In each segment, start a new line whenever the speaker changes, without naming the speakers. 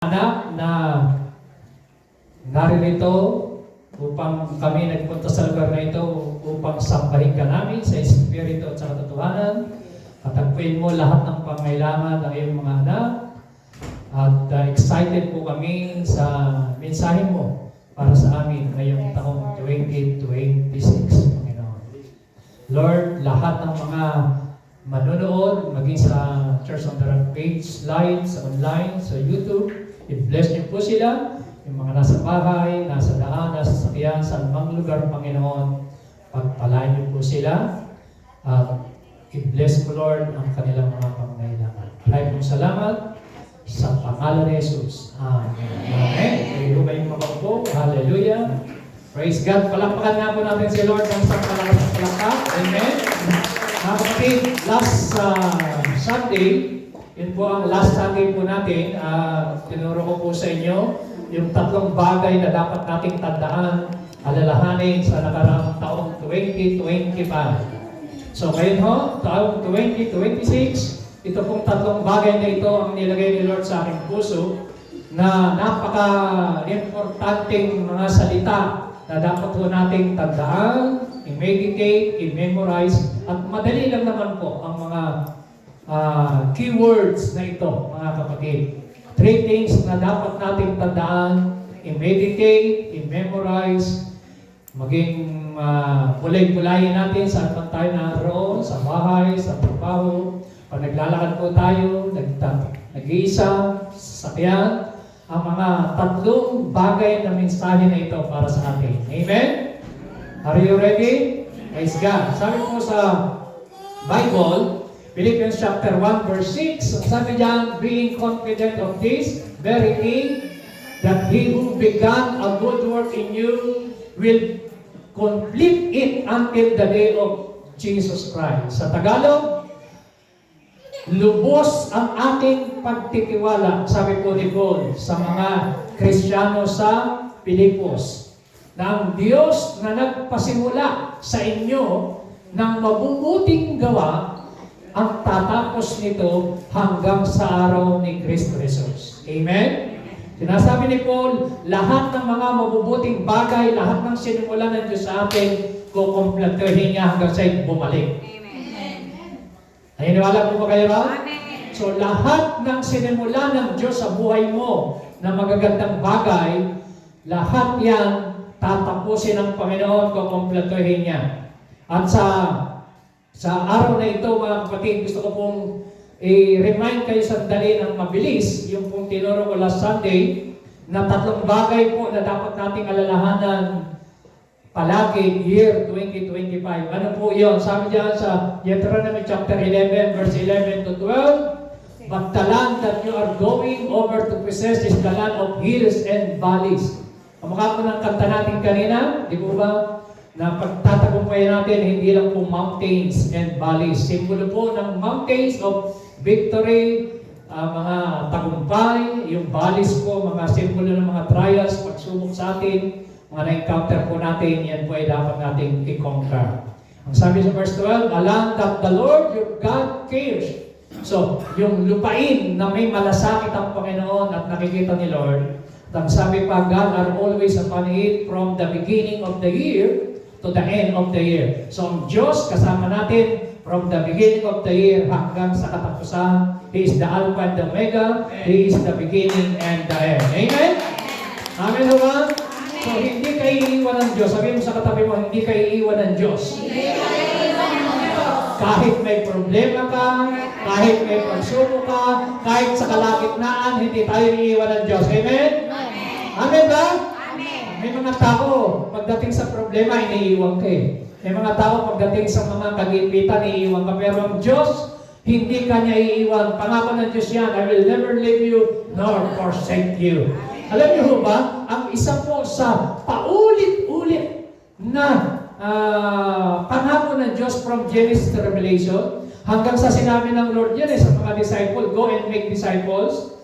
Anak na naririto upang kami nagpunta sa lugar na ito upang sambahin ka namin sa Espiritu at sa katotohanan. Patagpuin mo lahat ng pangailangan ng iyong mga anak. At excited po kami sa mensahe mo para sa amin ngayong taong 2026, Panginoon. Lord, lahat ng mga manonood, maging sa Church on the Rock page, live, sa online, sa YouTube, i-bless niyo po sila, yung mga nasa bahay, nasa daan, nasa sasakyan, sa anumang lugar, Panginoon, pagpalain niyo po sila, i-bless mo, Lord, ang kanilang mga pangailangan. Maraming pong salamat sa pangalan ni Jesus. Amen. Amen. Kayo ba yung mabagpo? Hallelujah. Praise God. Palakpakan nga po natin si Lord ng isang palakpak. Amen. Mga kapatid, last Sunday, yun po ang last Sunday po natin, tinuro ko po sa inyo yung tatlong bagay na dapat nating tandaan, alalahanin sa nakaraang taong 2025. So ngayon ho, taong 2026, ito pong tatlong bagay na ito ang nilagay ni Lord sa aking puso na napaka-importanting mga salita na dapat po nating tandaan, i-meditate, i-memorize, at madali lang naman po ang mga keywords na ito, mga kapatid. 3 things na dapat nating tandaan, i-meditate, i-memorize, maging bulay-bulayin natin saan man tayo naroon, sa bahay, sa trabaho. Pag naglalakad po tayo, nag-iisa, sasakyan, ang mga tatlong bagay na mensahe na ito para sa atin. Amen? Are you ready? Praise God. Sabi po sa Bible, Philippians chapter 1 verse 6, sabi diyan, being confident of this very thing, that He who began a good work in you will complete it until the day of Jesus Christ. Sa Tagalog, lubos ang aking pagtitiwala, sabi po ni Paul sa mga Kristiyano sa Pilipos, na ang Diyos na nagpasimula sa inyo ng mabubuting gawa, ang tatapos nito hanggang sa araw ni Kristo Jesus. Amen? Sinasabi ni Paul, lahat ng mga mabubuting bagay, lahat ng sinimulan ng Diyos sa atin, kukumpletuhin niya hanggang sa bumalik. Naniniwala po ba kayo ba? So lahat ng sinimulan ng Diyos sa buhay mo na magagandang bagay, lahat yan tatapusin ng Panginoon, kukumpletuhin niya. At sa araw na ito, mga kapatid, gusto ko pong i-remind kayo sandali ng mabilis, yung pong tinuro ko last Sunday, na tatlong bagay po na dapat nating alalahanan palagi, year 2025. Ano po yun? Sabi diyan sa Deuteronomy chapter 11, verse 11 to 12, but the land that you are going over to possess is the land of hills and valleys. Kamukha po ng kanta natin kanina, di po ba? Na pagtatagumpayan natin, hindi lang po mountains and valleys. Simbolo po ng mountains of victory, mga tagumpay, yung valleys po, mga simbolo ng mga trials, pagsubok sa atin, mga na-encounter po natin, yan po ay dapat natin i-conquer. Ang sabi sa verse 12, a land that the Lord your God cares. So, yung lupain na may malasakit ang Panginoon at nakikita ni Lord, at ang sabi pa, God are always upon it from the beginning of the year to the end of the year. So, ang Diyos kasama natin from the beginning of the year hanggang sa katapusan. He is the Alpha and the Omega. He is the beginning and the end. Amen? Amen ba? So, hindi kayo iiwan ng Diyos. Sabihin mo sa katabi mo, hindi kayo iiwan ng Diyos. Kahit may problema ka, kahit may pagsubok ka, kahit sa kalagitnaan, hindi tayo iiwan ng Diyos. Amen? Amen ba? May mga tao, pagdating sa problema, iniiwan ka eh. May mga tao, pagdating sa mga kagipitan, iniiwan ka. Pero ang Diyos, hindi ka niya iiwan. Pangako ng Diyos yan, I will never leave you nor forsake you. Alam niyo ba, ang isa po sa paulit-ulit na pangako ng Diyos from Genesis to Revelation, hanggang sa sinabi ng Lord yan sa mga disciples, go and make disciples.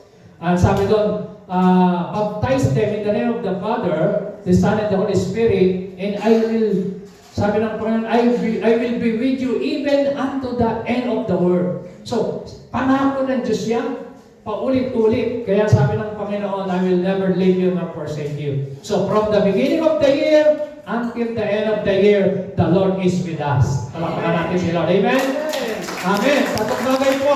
Sabi doon, baptize them in the name of the Father, the Son, and the Holy Spirit, and I will, sabi ng Panginoon, I will be with you even unto the end of the world. So, pangako ng Diyos yan. paulit-ulit. Kaya sabi ng Panginoon, I will never leave you nor forsake you. So from the beginning of the year until the end of the year, the Lord is with us. Palakpakan natin si Lord. Amen? Amen. Tatlong bagay po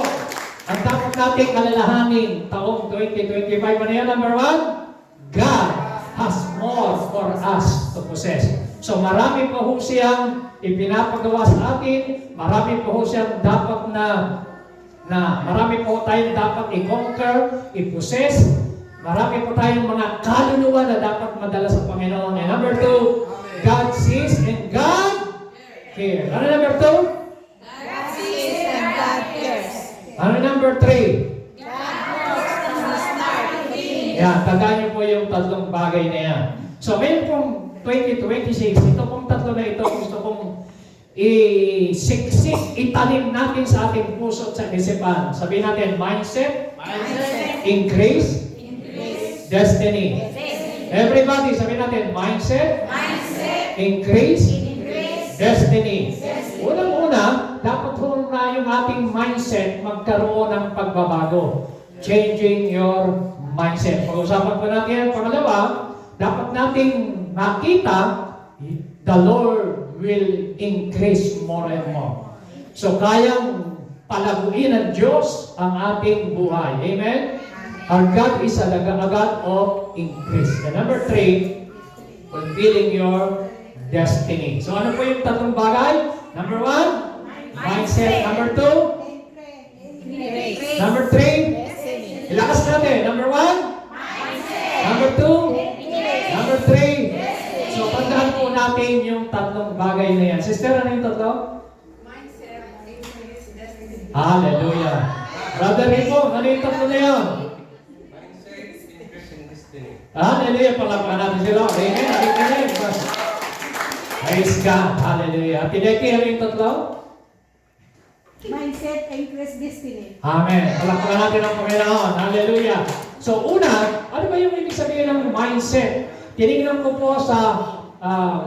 ang dapat nating alalahanin taong 2025. Ano yan? Number 1, God has more for us to possess. So marami pa ho siyang ipinapagawa sa atin, marami pa ho siyang dapat marami po tayong dapat i-conquer, i-possess, marami po tayong mga kaluluwa na dapat madala sa Panginoon. And number 2, God sees and God cares. Ano number 2?
God sees and God cares.
Ano number 3?
God knows from the start to the end.
Yan, tandaan niyo po yung tatlong bagay na yan. So, ngayon pong 2026, ito pong tatlo na ito, gusto kong isiksik, itanim natin sa ating puso at sa isipan. Sabihin natin, mindset, increase, destiny. Everybody, sabihin natin, mindset, increase, destiny. Unang-una, dapat ho na yung ating mindset magkaroon ng pagbabago. Changing your mindset. Pag-usapan po natin, pangalawa, dapat nating makita, the Lord will increase more and more. So, kayang palaguin ng Diyos ang ating buhay. Amen? Our God is a God of increase. And number 3, fulfilling your destiny. So, ano po yung tatlong bagay? Number 1, mindset. Number 2, number 3, ilakas natin. Number 1, number 2, number 3. So, tandaan po natin yung tatlong bagay na yan. Sister, ano yung tatlo?
Mindset, increase, destiny.
Hallelujah. Brother Rico, ano yung tatlo na yan?
Mindset, increase, and destiny.
Hallelujah. Palakpakan natin sila. Amen. Amen. Praise God. Hallelujah. Pineki, ano yung tatlo?
Mindset, increase, destiny.
Amen. Palakpakan natin ang Panginoon. Hallelujah. So, una, ano ba yung ibig sabihin ng mindset? Tinignan ko po sa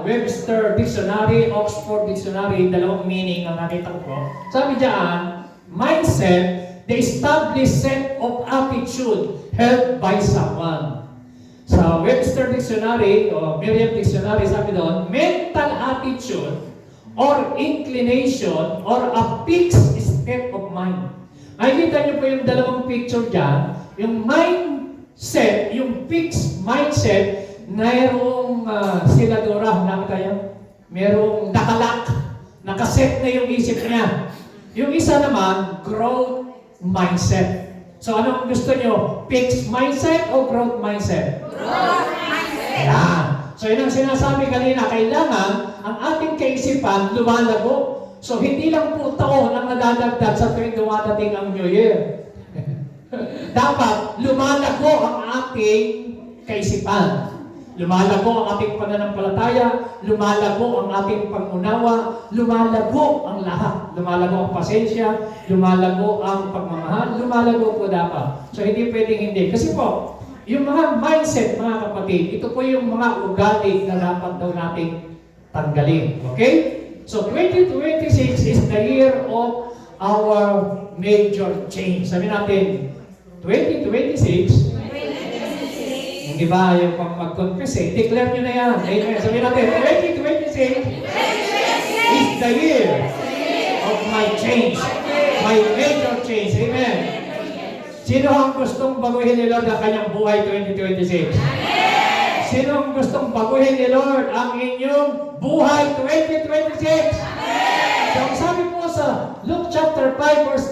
Webster Dictionary, Oxford Dictionary, dalawang meaning ang nakita ko. Sabi diyan, mindset, the established set of attitude held by someone. Sa Webster Dictionary, o Merriam Dictionary, sabi doon, mental attitude or inclination or a fixed state of mind. Makikita niyo po yung dalawang picture dyan. Yung mindset, yung fixed mindset, mayroong senadora, nakita niyo? Merong nakalak, nakaset na yung isip niya. Yung isa naman, growth mindset. So anong gusto niyo? Fixed mindset o growth mindset?
Growth mindset.
Yan. So yun ang sinasabi kanina, kailangan ang ating kaisipan lumalago. So hindi lang po taon ang nadadagdag sa tuwing dumadating ang New Year. Dapat lumalago ang ating kaisipan. Lumalago ang ating pananampalataya, lumalago ang ating pangunawa, lumalago ang lahat. Lumalago ang pasensya, lumalago ang pagmamahal, lumalago po dapat. So hindi pwedeng hindi. Kasi po, yung mga mindset, mga kapatid, ito po yung mga ugali na dapat daw nating tanggalin. Okay? So 2026 is the year of our major change. Sabi natin, 2026, hindi ba yung pang mag-confess eh? Declare nyo na yan. Amen. Sabihin natin, 2026 is the year of my change. My major change. Amen. Sino ang gustong baguhin ni Lord ang kanyang buhay 2026? Sino ang gustong baguhin ni Lord ang inyong buhay 2026? So, ang sabi po sa Luke chapter 5 verse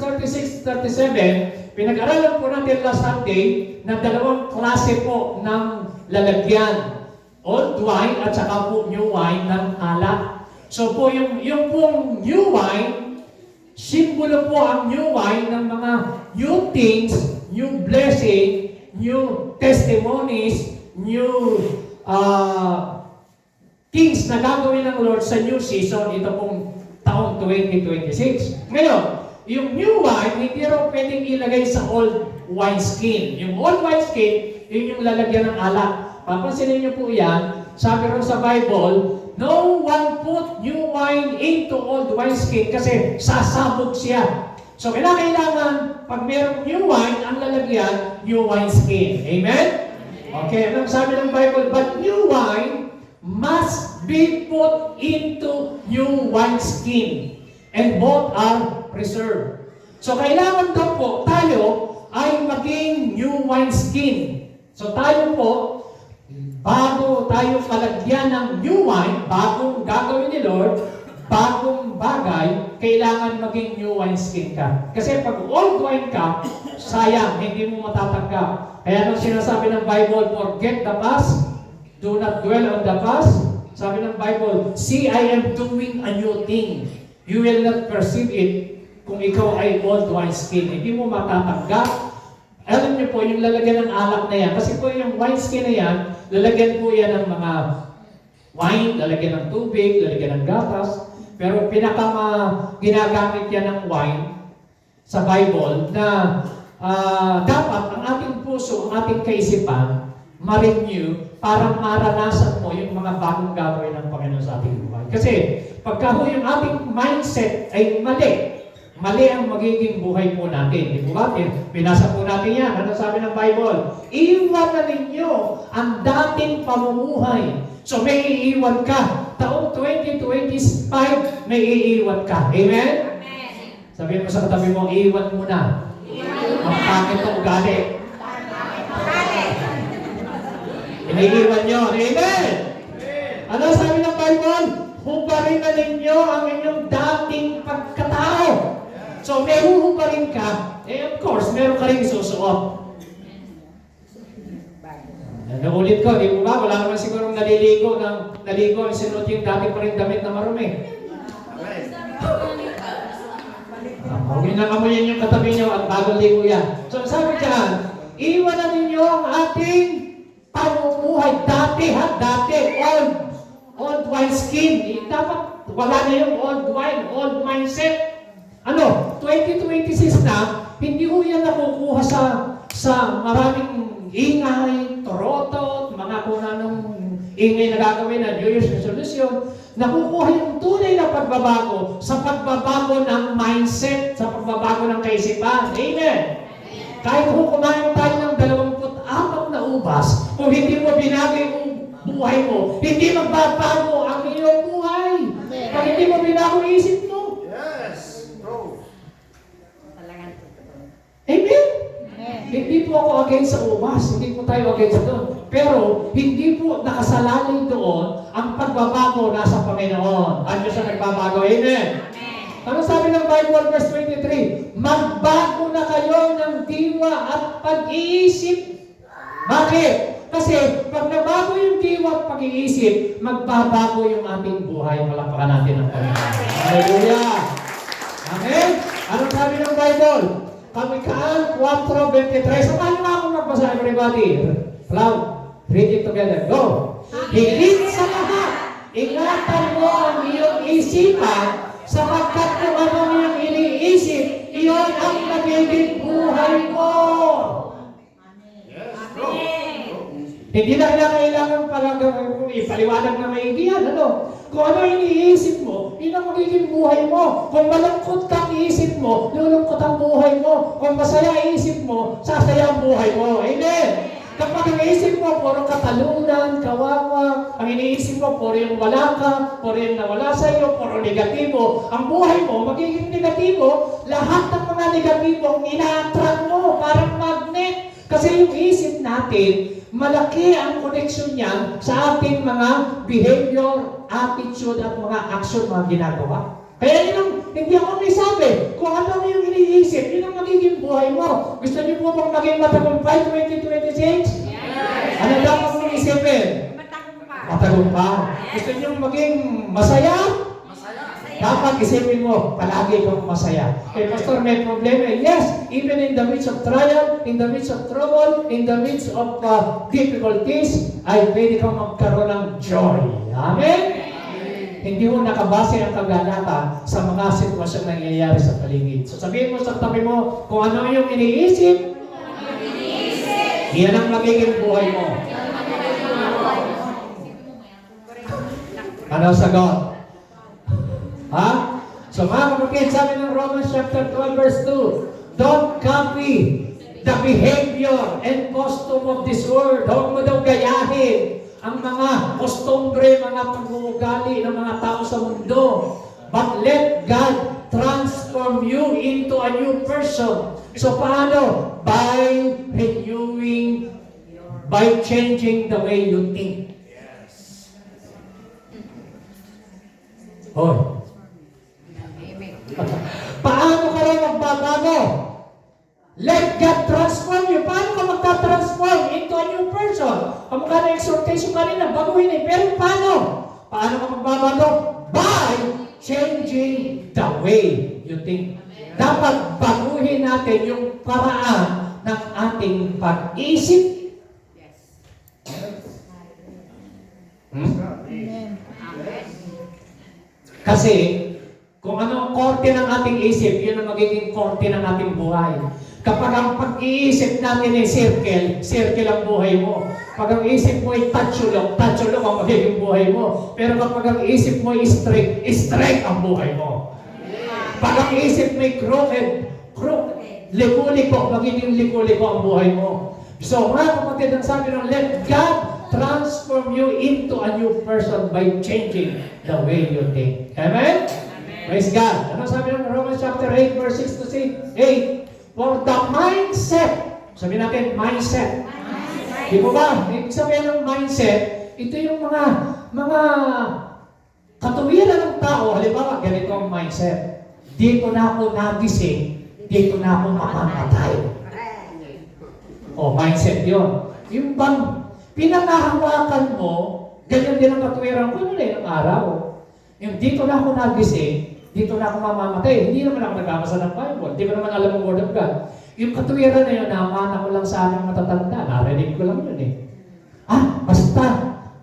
36-37, pinag-aralan po natin last Sunday na dalawang klase po ng lalagyan. Old wine at saka po new wine ng alak. So po yung pong new wine, simbolo po ang new wine ng mga new things, new blessing, new testimonies, new things na gagawin ng Lord sa new season, ito pong taong 2026. Ngayon, yung new wine, hindi raw pwedeng ilagay sa old wineskin. Yung old wineskin, yun yung lalagyan ng alak. Papansinin niyo po yan, sabi rin sa Bible, no one put new wine into old wineskin kasi sasabog siya. So, kailangan, pag merong new wine, ang lalagyan, new wine skin. Amen? Okay, anong sabi ng Bible? But new wine must be put into new wine skin. And both are preserved. So, kailangan daw po tayo ay maging new wine skin. So, tayo po, bago tayo palagyan ng new wine, bagong gagawin ni Lord, bagong bagay, kailangan maging new wine skin ka. Kasi pag old wine ka, sayang, hindi mo matatanggap. Kaya nung sinasabi ng Bible, forget the past, do not dwell on the past. Sabi ng Bible, see, I am doing a new thing. You will not perceive it kung ikaw ay old wine skin. Hindi mo matatanggap. Alam niyo po, yung lalagyan ng alak na yan, kasi po yung wine skin na yan, lalagyan po yan ng mga wine, lalagyan ng tubig, lalagyan ng gatas. Pero ginagamit yan ng wine sa Bible na dapat ang ating puso, ang ating kaisipan, ma-renew para maranasan mo yung mga bagong gagawin ng Panginoon sa ating buhay. Kasi pagka ho yung ating mindset ay mali ang magiging buhay po natin. Di po ba? Binasa po natin yan. Ano sabi ng Bible? Iwan na ninyo ang dating pamumuhay. So may iiwan ka. Taong 2025, may iiwan ka. Amen?
Amen.
Sabihin mo sa katabi mo, iiwan mo na. Ang pangit na ugali. Iniiwan nyo. Amen? Ano sabi ng Bible? Hubarin na ninyo ang inyong dating pagkatao. So, may huhubarin ka, of course, meron ka rin isusuot. Naulit ko, di mo ba? Wala naman sigurong naligo ang sinuot yung dati pa rin damit na marumi. Huwag nyo na kamuyan yung katabi nyo at bagong ligo yan. So, sabi dyan, iwan na ninyo ang ating pamumuhay dati, old wine skin. Dapat wala na yung old wine, old mindset. 2026 na, hindi ho yan nakukuha sa maraming ingay, torotot, mga kung anong ingay na gagawin na New Year's resolution. Nakukuha yung tunay na pagbabago sa pagbabago ng mindset, sa pagbabago ng kaisipan. Amen? Kahit ho kumain tayo ng 24 na ubas, kung hindi mo binago yung buhay mo, hindi magbabago ang iyong buhay. Pag hindi mo binago yung isip mo. Amen? Hindi po ako against sa ubas, hindi po tayo against doon. Pero, hindi po nakasalalay doon ang pagbabago nasa Panginoon. Ano siya nagbabago? Amen? Ano sabi ng Bible, verse 23? Magbago na kayo ng diwa at pag-iisip. Bakit? Kasi, pag nabago yung diwa at pag-iisip, magbabago yung ating buhay. Palakpakan natin ang Panginoon. Hallelujah! Amen? Ano sabi ng Bible? Kawikaan 4:23. Samahan niyo ako magbasa, everybody. Loud. Read it together. Go. Higit sa lahat, ingatan mo ang iyong isipan sapagkat kung ano yung iniisip, iyon ang nagiging buhay mo. Hindi na kailangan ipaliwanag na maigi yan. Kung ano iniisip mo, yun ang magiging buhay mo. Kung malungkot ang isip mo, lulungkot ang buhay mo. Kung masaya ang isip mo, sasaya ang buhay mo. Amen? Kapag ang isip mo, puro katalunan, kawawa, ang iniisip mo, puro yung wala ka, puro yung nawala sa iyo, puro negatibo, ang buhay mo, magiging negatibo, lahat ng mga negatibo, ang ina-attract mo, parang magnet. Kasi yung isip natin, malaki ang connection niyan sa ating mga behavior, attitude, at mga action, mga ginagawa. Kaya yun ang, hindi ako may sabi, kung ano yung iniisip, yun ang magiging buhay mo. Gusto niyo po bang maging matagumpay 2026? Yes! Ano dapat mong isipin? Matagumpay. Gusto niyo maging masaya? Dapat isipin mo, palagi kang masaya. Okay, Pastor, may problema. Yes, even in the midst of trial, in the midst of trouble, in the midst of difficulties, ay pwede kang magkaroon ng joy. Amen? Hindi mo nakabase ang kaganata sa mga sitwasyong nangyayari sa paligid. So sabihin mo sa tabi mo, kung ano yung iniisip, yan ang magiging buhay mo. Ano sagot? Ha? So mga kapatid, sabi ng Romans chapter 12 verse 2, don't copy the behavior and costume of this world. Huwag mo daw gayahin ang mga kostumbre, mga pag-uugali ng mga tao sa mundo. But let God transform you into a new person. So paano? By renewing, by changing the way you think. Oh. Paano ka rin magbabago? Let God transform you. Paano ka magta-transform into a new person? Ang mga na-exhortation kanina, baguhin eh. Pero paano? Paano ka magbabago? By changing the way you think. Dapat baguhin natin yung paraan ng ating pag-isip. Kasi, kung ano ang korte ng ating isip, yun ang magiging korte ng ating buhay. Kapag ang pag-iisip natin ay circle ang buhay mo. Pag ang isip mo ay tatsulok ang magiging buhay mo. Pero kapag ang isip mo ay straight ang buhay mo. Pag ang isip mo ay crooked, liko-liko, magiging liko-liko ang buhay mo. So, mga kapatid, ang sabi ng let God transform you into a new person by changing the way you think. Amen? Praise God. Ano sabi ng Romans chapter 8 verse 6 to 8? For the mindset, sabi natin mindset. Di mo ba? Ibig sabihin ng mindset, ito yung mga katuwiran ng tao. Halimbawa, ganito ang mindset. Dito na ako nagising, dito na ako mamamatay. O, mindset yun. Yung bang pinangahawakan mo, ganyan din ang katuwiran ko ng araw. Yung dito na ako nagising, dito na ako mamamatay. Hindi naman ako nagbabasa ng Bible. Hindi ko naman alam ang Word of God. Yung katuwiran na yun, naamana ko lang sa aming matatanda. Narinig ko lang yun eh. Basta,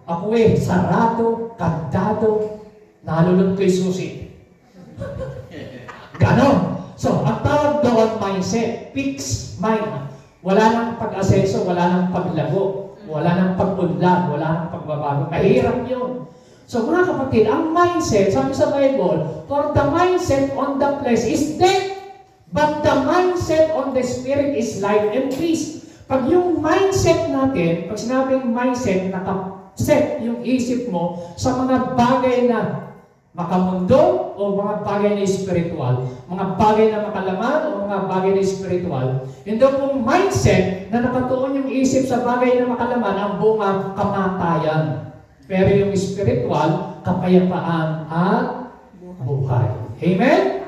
ako sarado, kandado, nalulod ko'y susi. Ganon. So, ang tawag doon, mindset. Fixed mind. Wala nang pag-aseso, wala nang paglago, wala nang pag-unlad, wala nang pagbabago. Mahirap yun. So mga kapatid, ang mindset, sabi sa Bible, for the mindset on the flesh is death, but the mindset on the spirit is life and peace. Pag yung mindset natin, pag sinabing mindset, nakaset yung isip mo sa mga bagay na makamundo o mga bagay na spiritual, mga bagay na makalaman o mga bagay na spiritual, yun daw pong mindset na nakatuon yung isip sa bagay na makalaman ang bunga kamatayan. Pero yung spiritual, kapayapaan at buhay. Amen?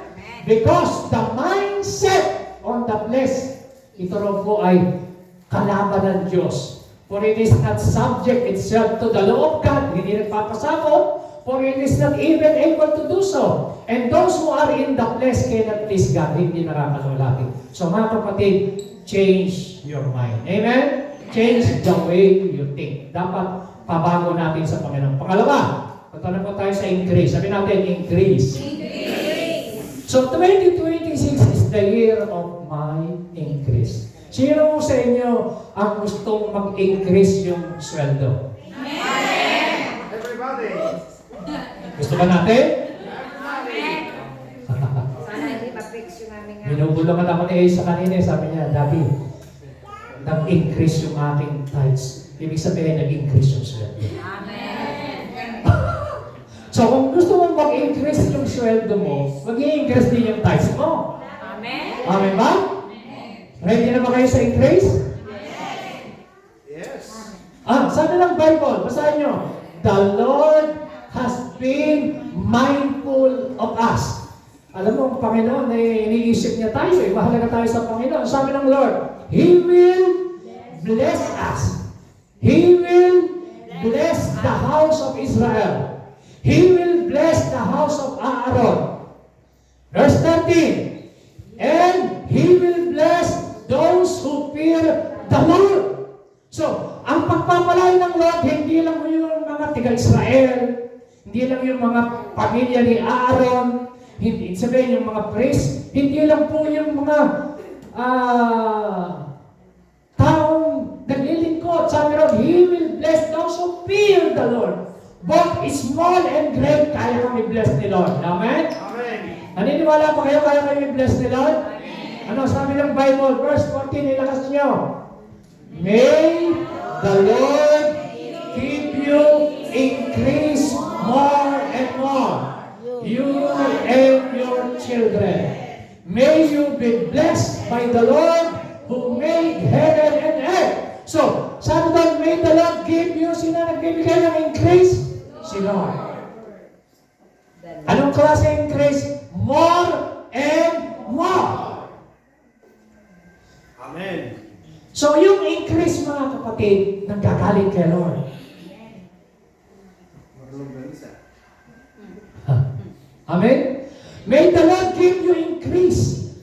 Because the mindset on the flesh, ito raw po ay kalaban ng Diyos. For it is not subject itself to the law of God. Hindi nagpapasabot. For it is not even able to do so. And those who are in the flesh cannot please God. Hindi nakakalulapit. So mga kapatid, change your mind. Amen? Change the way you think. Dapat pabago natin sa Panginoon. Pangalawa, punta na po tayo sa increase. Sabi natin, increase. So, 2026 is the year of my increase. Sino sa inyo ang gustong mag-increase yung sweldo?
Amen!
Everybody!
Gusto ba natin?
Amen! Sana hindi ma-fix yung aming
Binubulungan ako ni Ace sa kanina. Sabi niya, Daddy, nag-increase yung aking tithes. Ibig sabihin, nag-increase yung sweldo.
Amen!
So, kung gusto mong mag-increase yung sweldo mo, mag-i-increase din yung tithes mo.
Amen!
Amen ba? Ready na ba kayo sa increase?
Yes.
Sabi ng Bible, basahin nyo, the Lord has been mindful of us. Alam mo, ang Panginoon, iniisip niya tayo, mahalaga tayo sa Panginoon. Sabi ng Lord, He will bless us. He will bless the house of Israel. He will bless the house of Aaron. Verse 13, and He will bless those who fear the Lord. So, ang pagpapalay ng Lord, hindi lang yung mga tiga-Israel, hindi lang yung mga pamilya ni Aaron, hindi sabihin yung mga priest, hindi lang po yung mga taong naglilingkod. Sabi ron, He will bless those who fear the Lord. Both small and great, kaya kami bless ni Lord. Amen?
Amen.
Naniniwala pa kayo kaya kayo i-bless ni Lord? Ano sabi ng Bible? Verse 14, ilakas nyo. May the Lord give you increase more and more. You and your children. May you be blessed by the Lord who made heaven and earth. So, sabi doon, may the Lord give you, sino nagbibigay ng increase? Si Lord. Anong klase increase? More and more.
Amen.
So, yung increase, mga kapatid, nanggagaling kay Lord.
Marunong ganisa.
Amen? May the Lord give you increase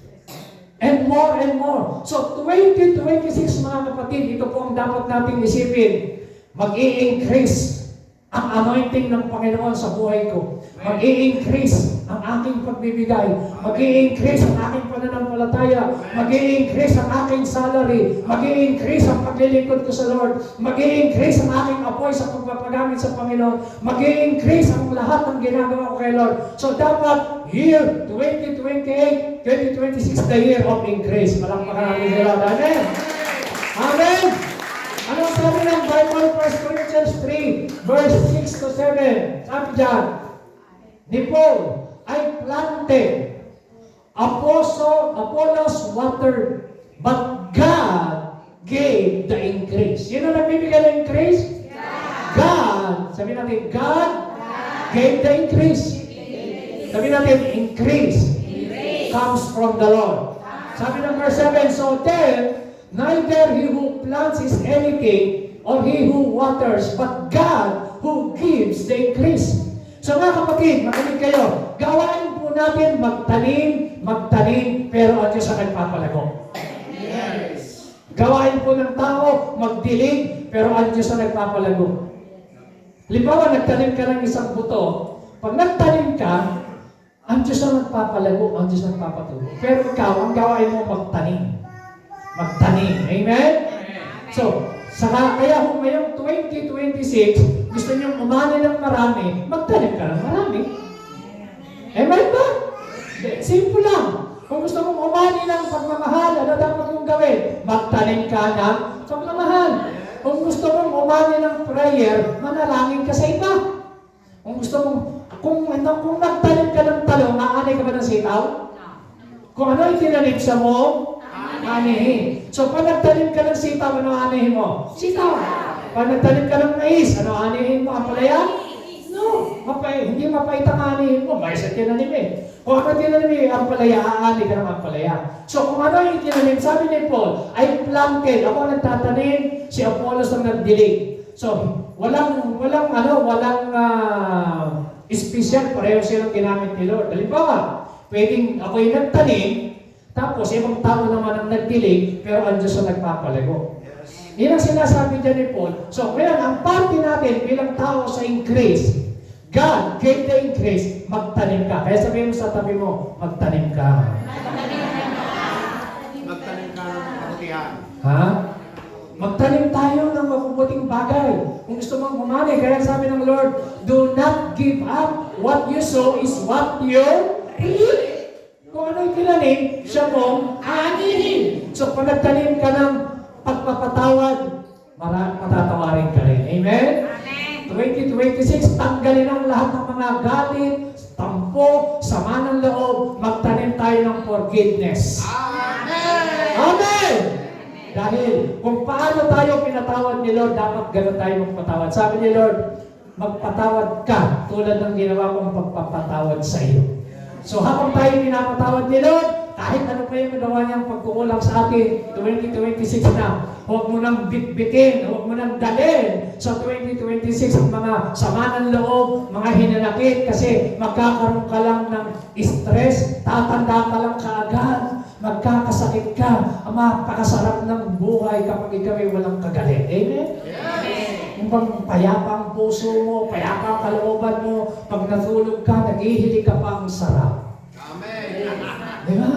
and more and more. So, 2026 mga kapatid, ito po ang dapat nating isipin. Mag-i-increase ang anointing ng Panginoon sa buhay ko. Mag-i-increase ang aking pagbibigay. Mag-i-increase ang aking pananampalataya. Mag-i-increase ang aking salary. Mag-i-increase ang paglilingkod ko sa Lord. Mag-i-increase ang aking apoy sa pagpapagamit sa Panginoon. Mag-i-increase ang lahat ng ginagawa ko kay Lord. So dapat year 2028, 2026, the year of increase. Palakpakan natin si Lord. Amen? Amen! Ano sabi ng Bible? 1 Corinthians 3, verse 6 to 7. Sabi dyan, ni Paul, I planted, Apollos watered, but God gave the increase. Sino nagbibigay ng increase? God. Sabi natin, God gave the increase. Sabi natin, increase comes from the Lord. Sabi ng verse 7, so then, neither he who plants is anything, or he who waters, but God who gives the increase. So mga kapatid, makinig kayo, gawain po natin magtanim, pero ang Diyos ang nagpapalago.
Yes.
Gawain po ng tao, magdilig, pero ang Diyos ang nagpapalago. Halimbawa, nagtanim ka ng isang buto, pag nagtanim ka, ang Diyos ang nagpapalago, ang Diyos ang nagpapatuloy. Pero ikaw, ang gawain mo magtanim. Amen? So, kaya kung ngayong 2026, gusto niyong umani ng marami, magtanim ka ng marami. Amen ba? Simple lang. Kung gusto mong umani ng pagmamahal, ano dapat mong gawin? Magtanim ka ng pagmamahal. Kung gusto mong umani ng prayer, manalangin ka sa iba. Kung gusto mong, kung nagtanim ka ng talong, aanay ka ba ng sitaw? Kung ano itinanim sa mo, anihin. So, pag nagtanim ka ng sitaw, ano anihin mo? Sitaw. Pag nagtanim ka ng mais, ano anihin mo? Ampalaya? No. Hindi mapait ang anihin mo. Mais at tinanim eh. Kung ano tinanim eh, ampalaya, aani ka ng ampalaya. So, kung ano yung tinanim, sabi ni Paul, I planted. Ako ang nagtatanim, si Apollos ang nagdilig. So, walang special, pareho silang ginamit ni Lord. Halimbawa, pwedeng ako yung nagtanim, tapos ibang tao naman ang nagdilig, pero ang Diyos ang nagpapalago. Yan ang sinasabi dyan ni Paul. So, ngayon, ang parte natin bilang tao sa increase, God gave the increase, magtanim ka. Kaya sabihin mo sa tabi mo, magtanim ka.
Magtanim ka ng kabutihan.
Ha? Magtanim tayo ng mabubuting bagay. Kung gusto mong umani, kaya sabi ng Lord, do not give up. What you sow is what you reap. Kung ano yung tinanim, siya mong anihin. So, pag nagtanim ka ng pagpapatawad, matatawarin ka rin. Amen? 2026, tanggalin ang lahat ng mga galit, tampo, sama ng loob, magtanim tayo ng forgiveness. Amen! Dahil kung paano tayo pinatawad ni Lord, dapat gano'n tayo magpatawad. Sabi ni Lord, magpatawad ka tulad ng ginawa kong pagpapatawad sa iyo. So habang tayo pinapatawad ni Lord, kahit ano pa yung nagawa niyang pagkukulang sa atin, 2026 na, huwag mo nang bitbitin, huwag mo nang dalhin sa 2026 ang mga sama ng loob, mga hinanakit, kasi magkakaroon ka lang ng stress, tatanda ka lang kaagad, magkakasakit ka, ang mapakasarap ng buhay kapag ikaw ay walang kagalit. Amen? Yung bang payapa ang puso mo, payapa ang kalooban mo, pag natulog ka, naghihilig ka pa ang sarap.
Amen.
Di ba?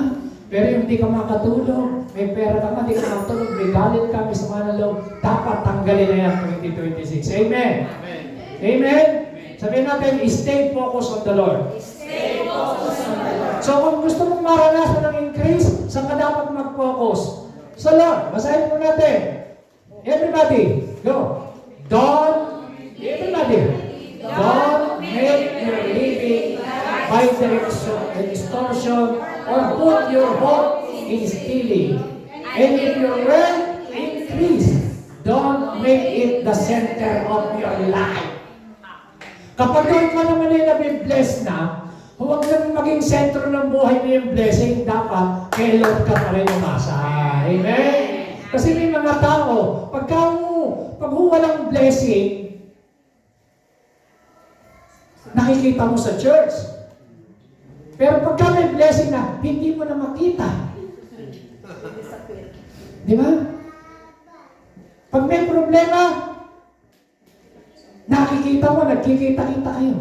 Pero yung hindi ka makatulog, may pera ka man, hindi ka makatulog, may galit ka, may sama ng loob, dapat tanggalin na yan 2026. Amen?
Amen.
Amen? Sabihin natin, stay focused on the Lord.
Stay focused on the
So kung gusto mong maranasan ng increase, saan ka dapat mag-focus? Sa Lord. Basahin po natin. Everybody, go. Everybody, don't make your living by the extortion or put your hope in stealing. And if your wealth increase, don't make it the center of your life. Kapag ikaw naman ay nabibless na, huwag nang maging sentro ng buhay mo yung blessing, dapat kay Lord ka pa rin umasa. Amen? Kasi may mga tao, pag walang blessing, nakikita mo sa church. Pero pagka may blessing na, hindi mo na makita. Di ba? Pag may problema, nakikita mo, nagkikita-kita kayo.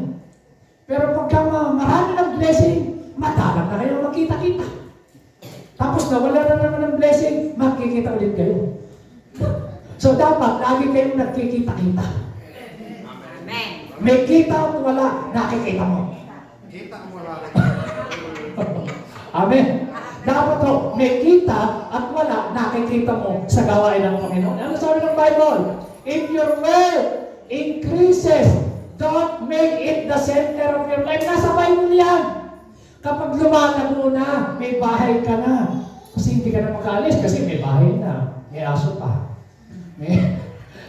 Pero pagka marami ng blessing, madalang na kayo magkita-kita. Tapos nawala na naman ng blessing, makikita ulit kayo. So dapat, lagi kayong nagkikita-kita.
Amen.
May kita o wala, nakikita mo.
Kita mo wala.
Amen. Dapat to, may kita at wala, nakikita mo sa gawain ng Panginoon. Ano sabi ng Bible? If your wealth increases, don't make it the center of your life. Nasa Bible yan. Kapag lumalago na, may bahay ka na. Kasi hindi ka na makaalis kasi may bahay na. May aso pa.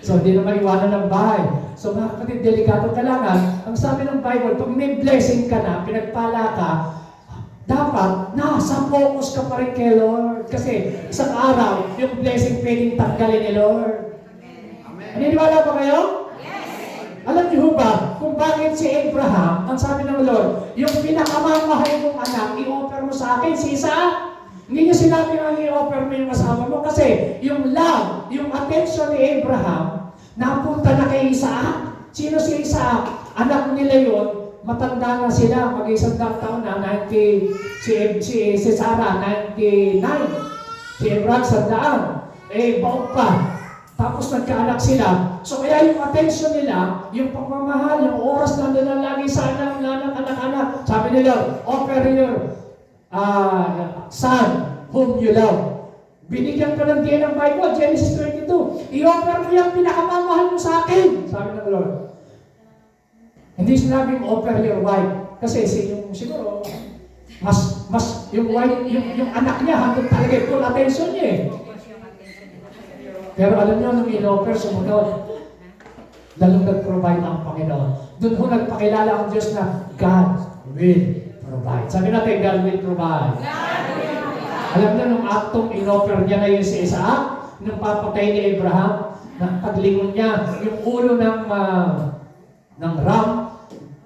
So, hindi na maiwanan ng bahay. So, mga kapatid, delikado kailangan. Ang sabi ng Bible, pag may blessing ka na, pinagpala ka, dapat nasa focus ka pa rin kay Lord. Kasi isang araw, yung blessing pwedeng tanggalin ni Lord.
Amen.
Naniniwala ba kayo? Alam niyo ba kung bakit si Abraham, ang sabi ng Lord, yung pinakamamahal mong anak, i-offer mo sa akin si Isaac? Hindi niya sinabi nga i-offer mo yung asawa mo kasi yung love, yung attention ni Abraham, napunta na kay Isaac. Sino si Isaac? Anak nila yun, matanda na sila, mag-isang taon na, 90, si Sarah, 99. Si Abraham, 100. Baog pa. Tapos nagkaanak sila. So kaya yung attention nila, yung pagmamahal, yung oras na nila lagi sa anak. Sabi nila, offer your son whom you love. Binigyan ko ng diyan ng Bible, Genesis 22. I-offer mo yung pinakamamahal mo sa akin. Sabi ng Lord. Hindi sinabing offer your wife. Kasi siguro, mas yung wife, yung anak niya, hanggang talaga full attention niya eh. Pero alam niyo, nung in-offer, sumunod. Lalong nag-provide ang Panginoon. Doon ho nagpakilala ang Diyos na God will provide. Sabi natin, God will provide. Alam niyo, nung aktong in-offer niya na yun si Isaac, nung papatay ni Abraham, na paglingon niya, yung ulo ng ram,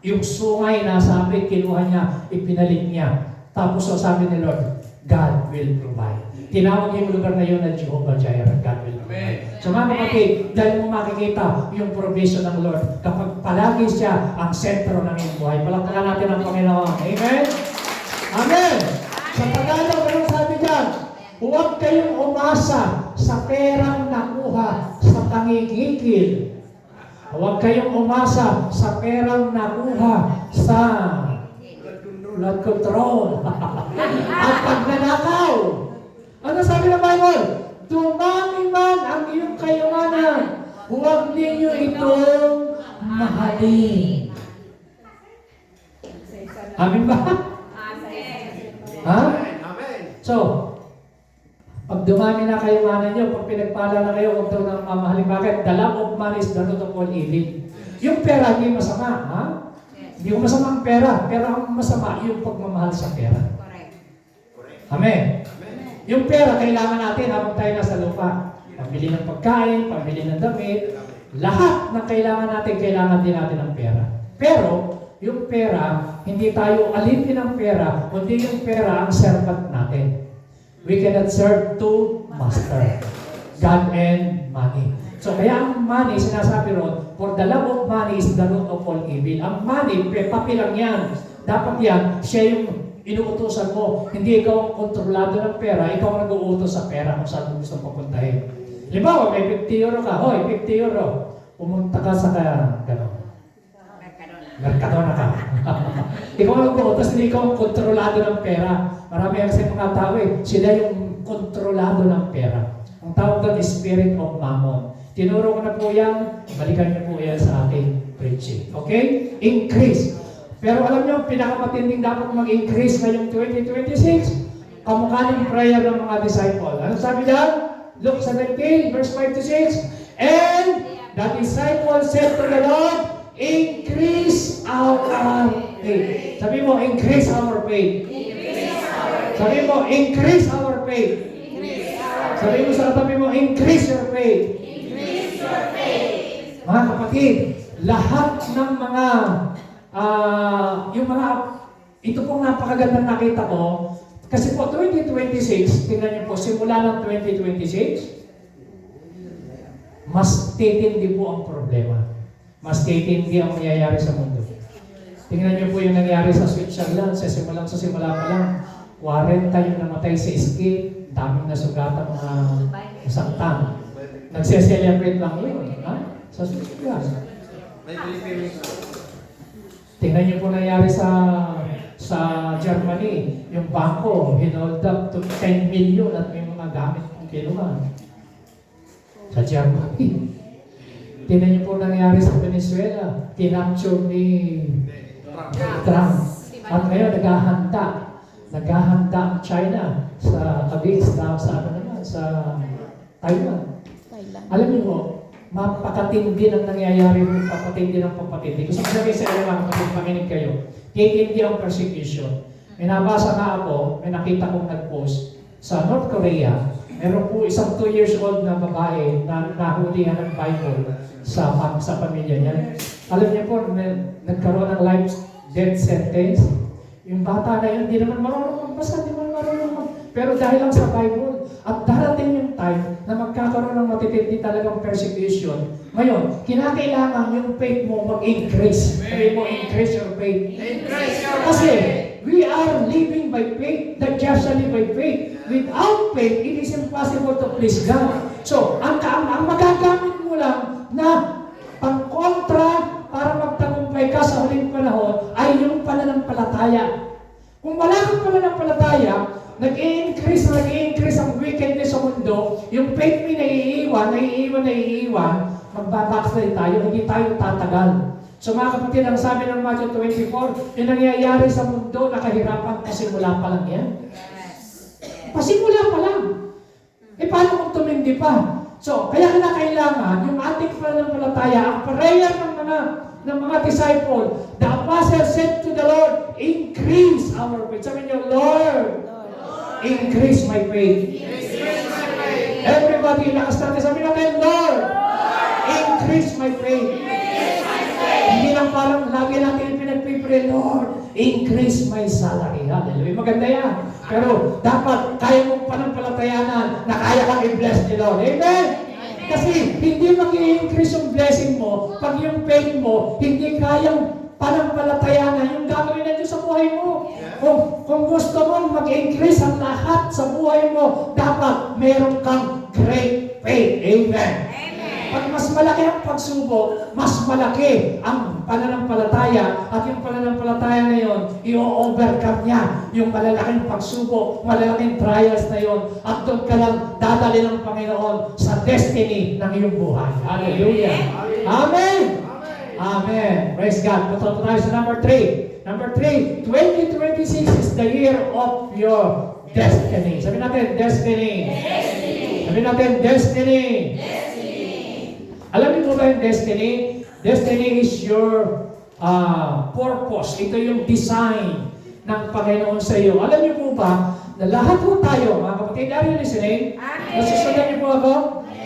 yung sungay na sabi, kinuha niya, ipinalit niya. Tapos sabi ni Lord, God will provide. Tinawag yung lugar na yun na Jehovah Jireh, God will provide. So mga kapatid, dahil mo makikita yung provision ng Lord, kapag palagi siya ang sentro ng iyong buhay, palakpakan natin ang Panginoon. Amen? Amen! Sa Tagalog, anong sabi dyan? Huwag kayong umasa sa perang nakuha sa pangigigil. Huwag kayong umasa sa perang nakuha sa blood control at pagnanakaw. Ano sabi ng Bible? Dumami man ang iyong kayamanan, huwag ninyo itong mahalin. Amin ba? Ha?
Amen.
So, pag dumami na kayamanan nyo, pag pinagpala na kayo, huwag daw nang mamahalin. Bakit? The love of money is the root of all evil. Yung pera, hindi masama. Ha? Hindi ko masama ang pera. Pero ang masama, yung pagmamahal sa pera. Amen. Yung pera, kailangan natin habang tayo nasa lupa. Pambili ng pagkain, pambili ng damit. Lahat ng kailangan din natin ng pera. Pero, yung pera, hindi tayo alipin ng pera, kundi yung pera ang servant natin. We cannot serve two masters, God and money. So kaya ang money, sinasabi ron, for the love of money is the root of all evil. Ang money, papi lang yan. Dapat yan, siya yung inuutosan mo. Hindi ikaw ang kontrolado ng pera, ikaw ang nag-uutos sa pera kung saan mo gusto papuntahin. Halimbawa, may 50 euro ka, hoy, 50 euro. Pumunta ka sa gano'n. Merkadona ka. Ikaw ang utos, hindi ikaw ang kontrolado ng pera. Marami kasi mga tao sila yung kontrolado ng pera. Ang tawag doon is spirit of mammon. Tinuro ko na po yan, balikan niyo po yan sa ating preaching. Okay? Increase. Pero alam niyo, pinakamatinding dapat mag-increase ngayong 2026, kamukha ng prayer ng mga disciple. Ano sabi diyan? Luke 17, verse 5 to 6. And the disciples said to the Lord, increase our faith. Sabi mo, increase our faith. Sabi mo, increase our faith. Sabi mo sa katabi mo, increase your faith. Mga kapatid, lahat ng mga, ito pong napakagandang nakita ko, kasi po 2026, tingnan niyo po, simula ng 2026, mas titindi po ang problema. Mas titindi ang mangyayari sa mundo. Tingnan niyo po yung nangyari sa Switzerland, sa simula pa lang, 40 yung namatay sa ski, daming nasugatan mga saktan. Nagse-celebrate lang yun, ha? Sa Switzerland.
May Philippines.
Tingnan niyo po nangyari sa Germany, yung bangko, hinold up to 10 million at may mga gamit kong kinuha. Sa Germany. Tingnan niyo po nangyari sa Venezuela, kinapture ni Trump. At ngayon, naghahanda ang China sa Taiwan. Alam niyo po, mapakatindi ang nangyayari mo, papatindi ng papatindi. Gusto ko sabihin sa inyo mga kapatid, makinig kayo. Titindi ang persecution. May nabasa na ako, may nakita kong nag-post sa North Korea. Meron po isang 2 years old na babae na nahulihan ng Bible sa pamilya niya. Alam niyo po, nagkaroon ng life death sentence. Yung bata na yun, hindi naman marunong magbasa, hindi naman marunong. Pero dahil lang sa Bible, at darating yung time na magkakaroon ng matitindi talagang persecution. Ngayon, kinakailangan yung faith mo mag-increase. Sabi mo, increase your faith. Kasi, we are living by faith, the just shall live by faith. Without faith, it is impossible to please God. So, ang magagamit mo lang na pangkontra para magtagumpay ka sa huling panahon ay yung pananampalataya. Kung wala kang pananampalataya, nag-i-increase ang wickedness sa mundo, yung faith mo naiiwan, magbabackslide tayo, hindi tayo tatagal. So mga kapatid, ang sabi ng Matthew 24, yung nangyayari sa mundo, nakahirapan, pasimula pa lang yan. Pasimula pa lang. Paano kung tumindi pa? So, kaya kailangan yung ating pananampalataya, ang prayer ng mga disciple, the apostle said to the Lord, increase our faith. Sabi niyo, Lord, increase my faith. Everybody, lakas natin. Sabi natin, Lord, increase my faith. Hindi lang parang lagi natin pinagpipray, Lord, increase my salary. Hallelujah. Maganda yan. Pero dapat kaya mong panampalatayanan na kaya kang i-bless ni Lord. Amen? Kasi hindi mag-i-increase yung blessing mo pag yung faith mo hindi kayang panampalatayanan yung gagawin na Diyos sa buhay mo. Kung gusto mong mag-increase ang lahat sa buhay mo, dapat meron kang great faith. Amen. Pag mas malaki ang pagsubok, mas malaki ang pananampalataya at yung pananampalataya na yun, i-overcome niya yung malalaking pagsubok, malalaking trials na yun at doon ka lang dadali ng Panginoon sa destiny ng iyong buhay. Hallelujah. Amen. Amen. Praise God. Punta tayo sa number 3. Number 3, 2026 is the year of your destiny. Sabi natin, destiny. Sabi natin, destiny. Alam niyo ba yung destiny? Destiny is your purpose. Ito yung design ng Panginoon sa iyo. Alam niyo po ba na lahat po tayo, mga kapatid, are you listening? Nasusundan niyo po ako?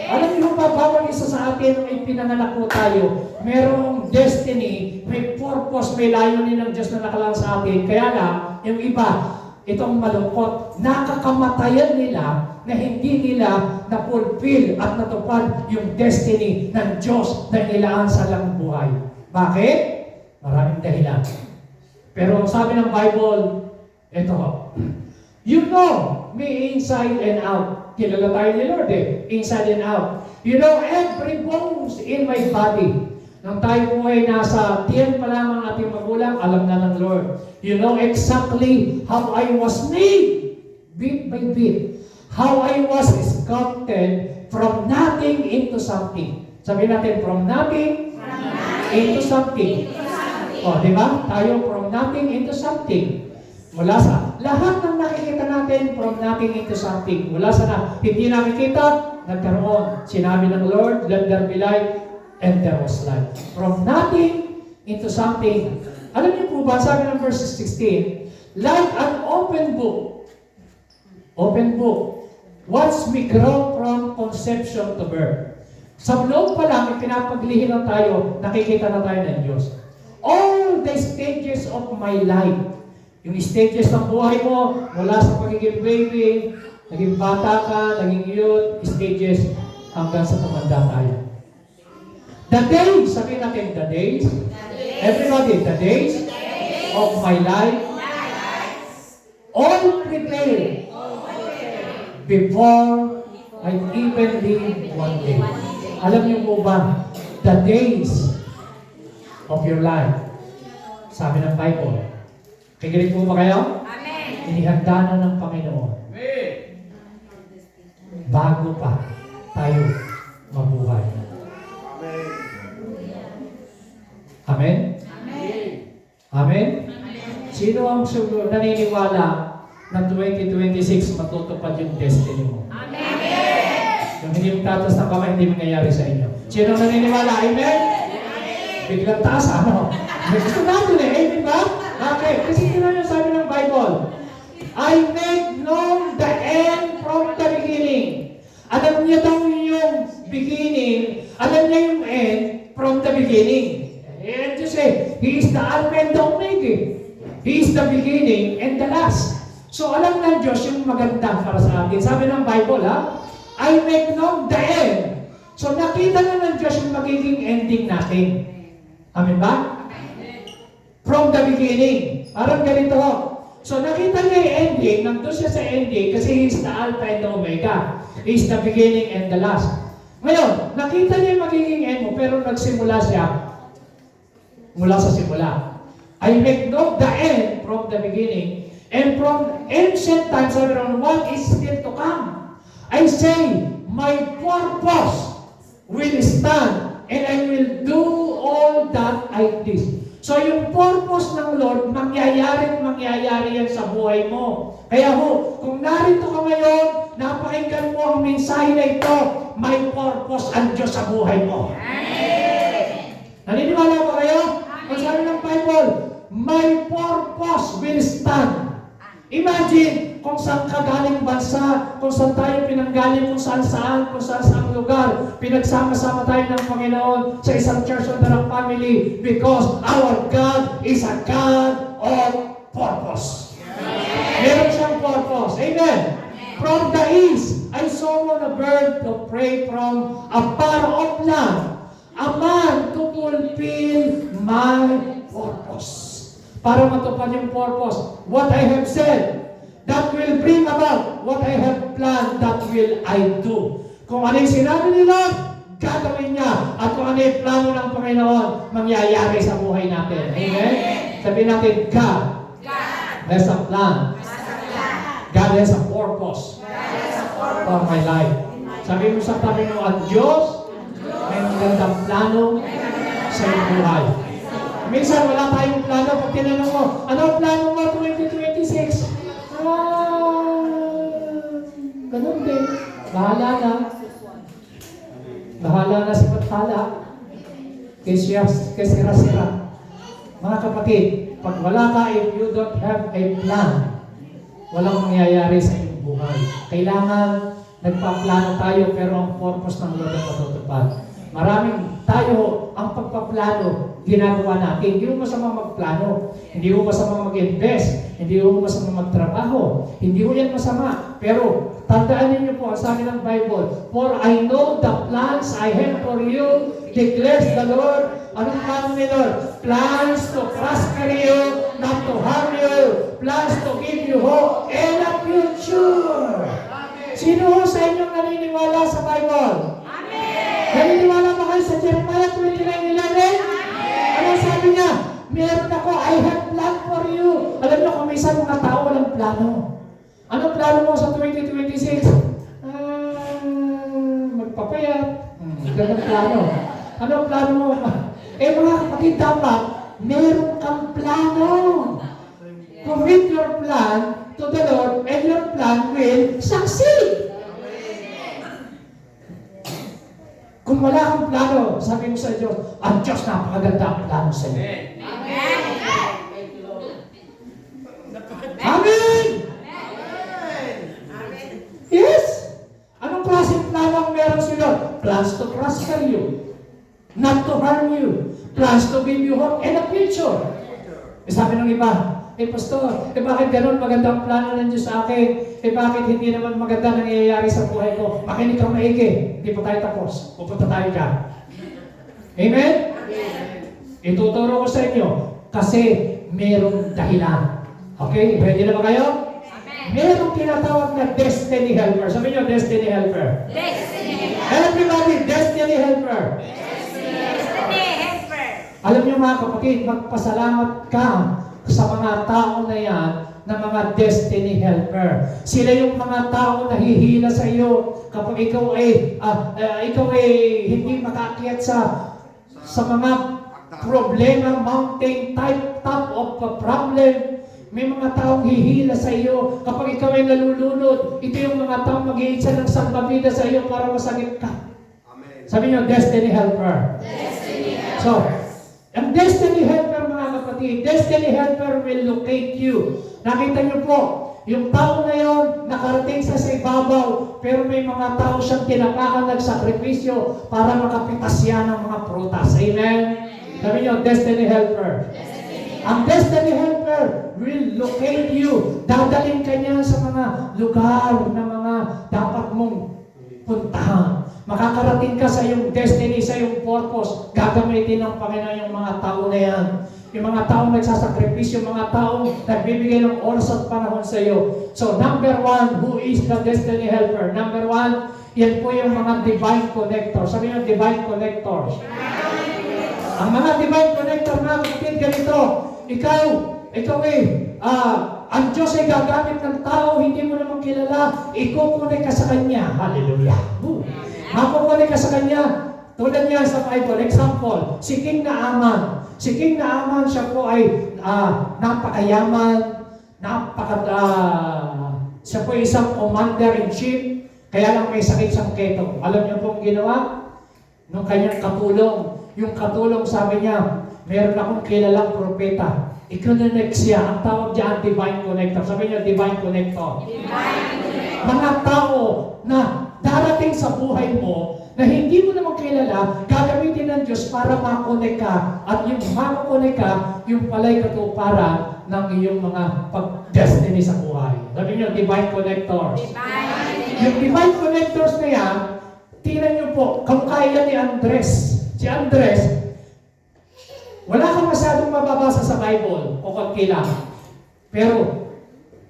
Alam niyo ba, bawat isa sa atin nung ipinanganak po tayo, merong destiny, may purpose, may layunin ng Diyos na nakalaan sa atin. Kaya lang, yung iba, itong malungkot, nakakamatayan nila na hindi nila na-fulfill at natupad yung destiny ng Diyos na nilaan sa lang buhay. Bakit? Maraming dahilan. Pero sabi ng Bible, ito, you know me inside and out. Kilala tayo ni Lord inside and out. You know every bones in my body. Nung tayo po ay nasa tiyan pa lamang ating magulang, alam na ng Lord. You know exactly how I was made, bit by bit. How I was sculpted from nothing into something. Sabihin natin, from nothing into something. O, di ba? Tayo from nothing into something. Mula sa lahat ng nakikita natin, from nothing into something. Mula sa hindi nakikita, nagkaroon. Sinabi ng Lord, let there be light, and there was light. From nothing into something. Alam niyo po ba, sabi ng verse 16, like an open book. Open book. Watch me grow from conception to birth. Sa loob pa lang, pinapaglihin na tayo, nakikita na tayo ng Diyos. All the stages of my life, yung stages ng buhay mo, mula sa pagiging baby, naging bata ka, naging youth, stages, hanggang sa tumanda tayo. The days, sabihin natin, the days, everybody, the days of my life, all prepared before I even live one day. Alam niyo po ba, the days of your life, sabi ng Bible, kikinig po ba kayo?
Amen.
Inihanda na ng Panginoon. Bago pa tayo mabuhay. Amen? Amen? Sino ang naniniwala na 2026 matutupad yung destiny mo? Yung hindi mo tatas ng kamay, hindi mangyayari sa inyo. Sino ang naniniwala? Amen? Biglang taas, ano? May gusto natin eh, amen ba? Okay, kasi sino yung sabi ng Bible? I make known the end from the beginning. Alam niya daw yung beginning, alam niya yung end from the beginning. And you say, He is the Alpha and the Omega. He is the beginning and the last. So alam ng Diyos yung maganda para sa atin. Sabi ng Bible, ha? I make known the end. So nakita na ng Diyos yung magiging ending natin. Amen ba? From the beginning. Parang ganito ho. So nakita niya yung ending, nandun siya sa ending kasi He is the Alpha and the Omega. He is the beginning and the last. Ngayon, nakita niya yung magiging end mo, pero nagsimula siya mula sa simula. I make known the end from the beginning, and from ancient times, on what is still to come. I say, my purpose will stand, and I will do all that I did. So yung purpose ng Lord, mangyayari yan sa buhay mo. Kaya ho, kung narito ka ngayon, napakinggan mo ang mensahe na ito, may purpose ang Diyos sa buhay mo. Naniniwala ba kayo? Ang sabi ng Bible, my purpose will stand. Imagine kung saan ka galing bansa, kung saan tayo pinanggaling, kung saan lugar. Pinagsama-sama tayo ng Panginoon sa isang church of the Rock family because our God is a God of purpose. Meron siyang purpose. Amen. From the east, I saw a bird to pray from a far off land. A man to fulfill my purpose. Para matupad yung purpose. What I have said, that will bring about. What I have planned, that will I do. Kung ano yung sinabi ni Lord, gagawin niya. At kung ano yung plano ng Panginoon, mangyayari sa buhay natin. Amen? Sabihin natin, God has a plan. God has a purpose for my life. Sabihin mo sa tabi mo, at Diyos, may magandang plano sa iyong buhay. Minsan wala tayong plano. Pag tinanong mo, ano ang plano mo 2026? Ganun din. Bahala na. Bahala na si Pathala. Kesira-sira. Mga kapatid, pag wala ka, if you don't have a plan, walang mangyayari sa iyong buhay. Kailangan nagpaplano tayo pero ang purpose ng Lord ay matutupad. Maraming tayo, ang pagpaplano, ginagawa natin. Hindi mo masama magplano. Hindi mo masama mag-invest. Hindi mo masama magtrabaho. Hindi mo yan masama. Pero, tandaan niyo po, ang sabi ng Bible, for I know the plans I have for you, declares the Lord. Anong plano ni Lord? Plans to prosper you, not to harm you. Plans to give you hope and a future. Sino sa inyong naniniwala sa Bible? Naniniwala ba kayo sa Jeremiah 29:11? plano. Anong plano mo sa 2026? Magpapayat. Ganang plano. Anong plano mo? Mga kapatid, dapat meron kang plano. Commit your plan to the Lord and your plan will succeed. Kung wala kang plano, sabi mo sa Diyos, ang Diyos napakaganda ang plano sa iyo. Amen! Yes! Anong klaseng plano ang meron sa Lord? Plans to prosper you, not to harm you, plans to give you hope and a future. Sabi ng iba, Pastor, bakit ganun maganda ang plano ng Diyos sa akin? Bakit hindi naman maganda nangyayari sa buhay ko? Makinig kang maigi. Hindi pa tayo tapos. Pupunta tayo dyan. Amen? Ituturo ko sa inyo kasi merong dahilan. Okay? Ready na ba kayo? Merong tinatawag na destiny helper. Sabi nyo, destiny helper.
Destiny helper.
Everybody, destiny helper.
Destiny helper.
Alam nyo mga kapatid, magpasalamat ka sa mga tao na yan na mga destiny helper. Sila yung mga tao na hihila sa iyo kapag ikaw ay hindi makaakyat sa mga problema, mountain type top of the problem. May mga taong hihila sa iyo kapag ikaw ay nalulunod. Ito yung mga taong mag-iitsa ng salbabida sa iyo para masagip ka.
Amen.
Sabi nyo, destiny helper.
Destiny helper.
So, ang destiny helper mga kapatid, destiny helper will locate you. Nakita niyo po, yung tao na yon nakarating sa ibabaw, pero may mga tao siyang tinapakan nagsakripisyo para makapitas siya ng mga prutas. Amen? Sabi niyo, destiny helper. Ang destiny helper will locate you. Dadalhin ka niya sa mga lugar na mga dapat mong puntahan. Makakarating ka sa iyong destiny, sa iyong purpose. Gagamitin ng Panginoon yung mga tao na yan. Yung mga taong nagsasakripisyo, yung mga taong nagbibigay ng oras at panahon sa iyo. So, number one, who is the destiny helper? Number one, yan po yung mga divine connectors. Sabi nyo, divine connectors. Ang mga divine connector, mga kapatid, ganito, ikaw ang Diyos ay gagamit ng tao, hindi mo naman kilala, ikukunik ka sa Kanya. Hallelujah. Makukunik ka sa Kanya. Tulad niya sa Bible, example, si King Naaman. Si King Naaman, siya po ay napakayaman, siya po isang commander-in-chief, kaya lang may sakit siyang keto. Alam niyo pong ginawa? Nung kanyang katulong, yung katulong sabi niya, meron akong kilalang propeta. I-connect siya. Ang tawag diyan, divine connector. Sabi niyo, divine connector. Mga tao na darating sa buhay mo na hindi mo naman kilala, gagamitin ng Diyos para makonek ka. At yung makonek ka, yung pala'y katuparan ng iyong mga pag-destiny sa buhay. Sabi niyo, divine connectors. Yung divine connectors na yan, tingnan niyo po, kamukha yan ni Andres. Si Andres, wala kang masyadong mababasa sa Bible o konti lang. Pero,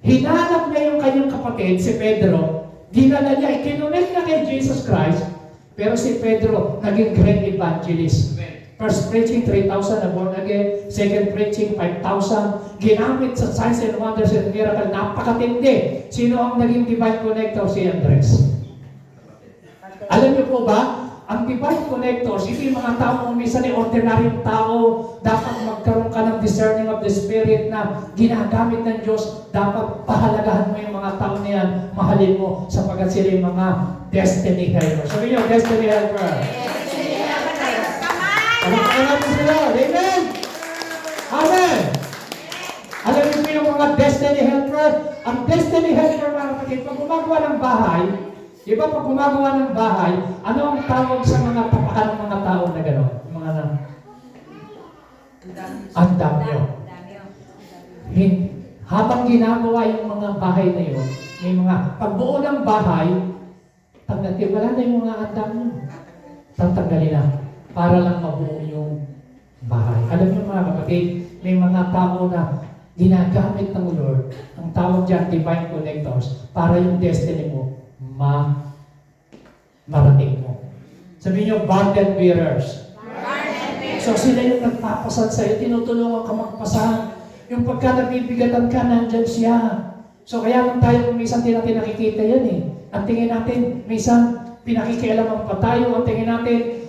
hinanap niya yung kanyang kapatid, si Pedro, dinala niya, ikinunect na kay Jesus Christ, pero si Pedro, naging great evangelist. First preaching, 3,000 na born again. Second preaching, 5,000. Ginamit sa signs and wonders and miracle. Napakatindi. Sino ang naging divine connector? Si Andres. Alam niyo po ba, ang divine connectors, hindi yung mga tao, minsan ay ordinaryong tao, dapat magkaroon ka ng discerning of the Spirit na ginagamit ng Diyos, dapat pahalagahan mo yung mga tao na yan, mahalin mo, sapagkat sila yung mga destiny helper. Sabi niyo, destiny helper. Palakpakan natin sila. Amen! Amen! Alam niyo po yung mga destiny helper? Ang destiny helper, mga kapatid, pag gumagawa ng bahay, di ba pag gumagawa ng bahay, ano ang tawag sa mga tapakan ng mga tao na gano'n? Mga andamyo. Habang ginagawa yung mga bahay na yun, may mga pagbuo ng bahay, tanggalin, wala na yung mga andamyo. Tanggalin na, para lang mabuo yung bahay. Alam niyo mga kapatid, may mga tao na ginagamit ng Lord, ang tawag dyan, divine connectors, para yung destiny mo, marating mo. Sabihin niyo, burden bearers. So sila yung nagpapasan sa'yo, tinutulungan ka magpasan. Yung pagka nabibigatan ka, nandyan siya. So kaya lang tayo minsan di natin nakikita yan eh. Ang tingin natin, minsan pinakikialaman pa tayo. Ang tingin natin,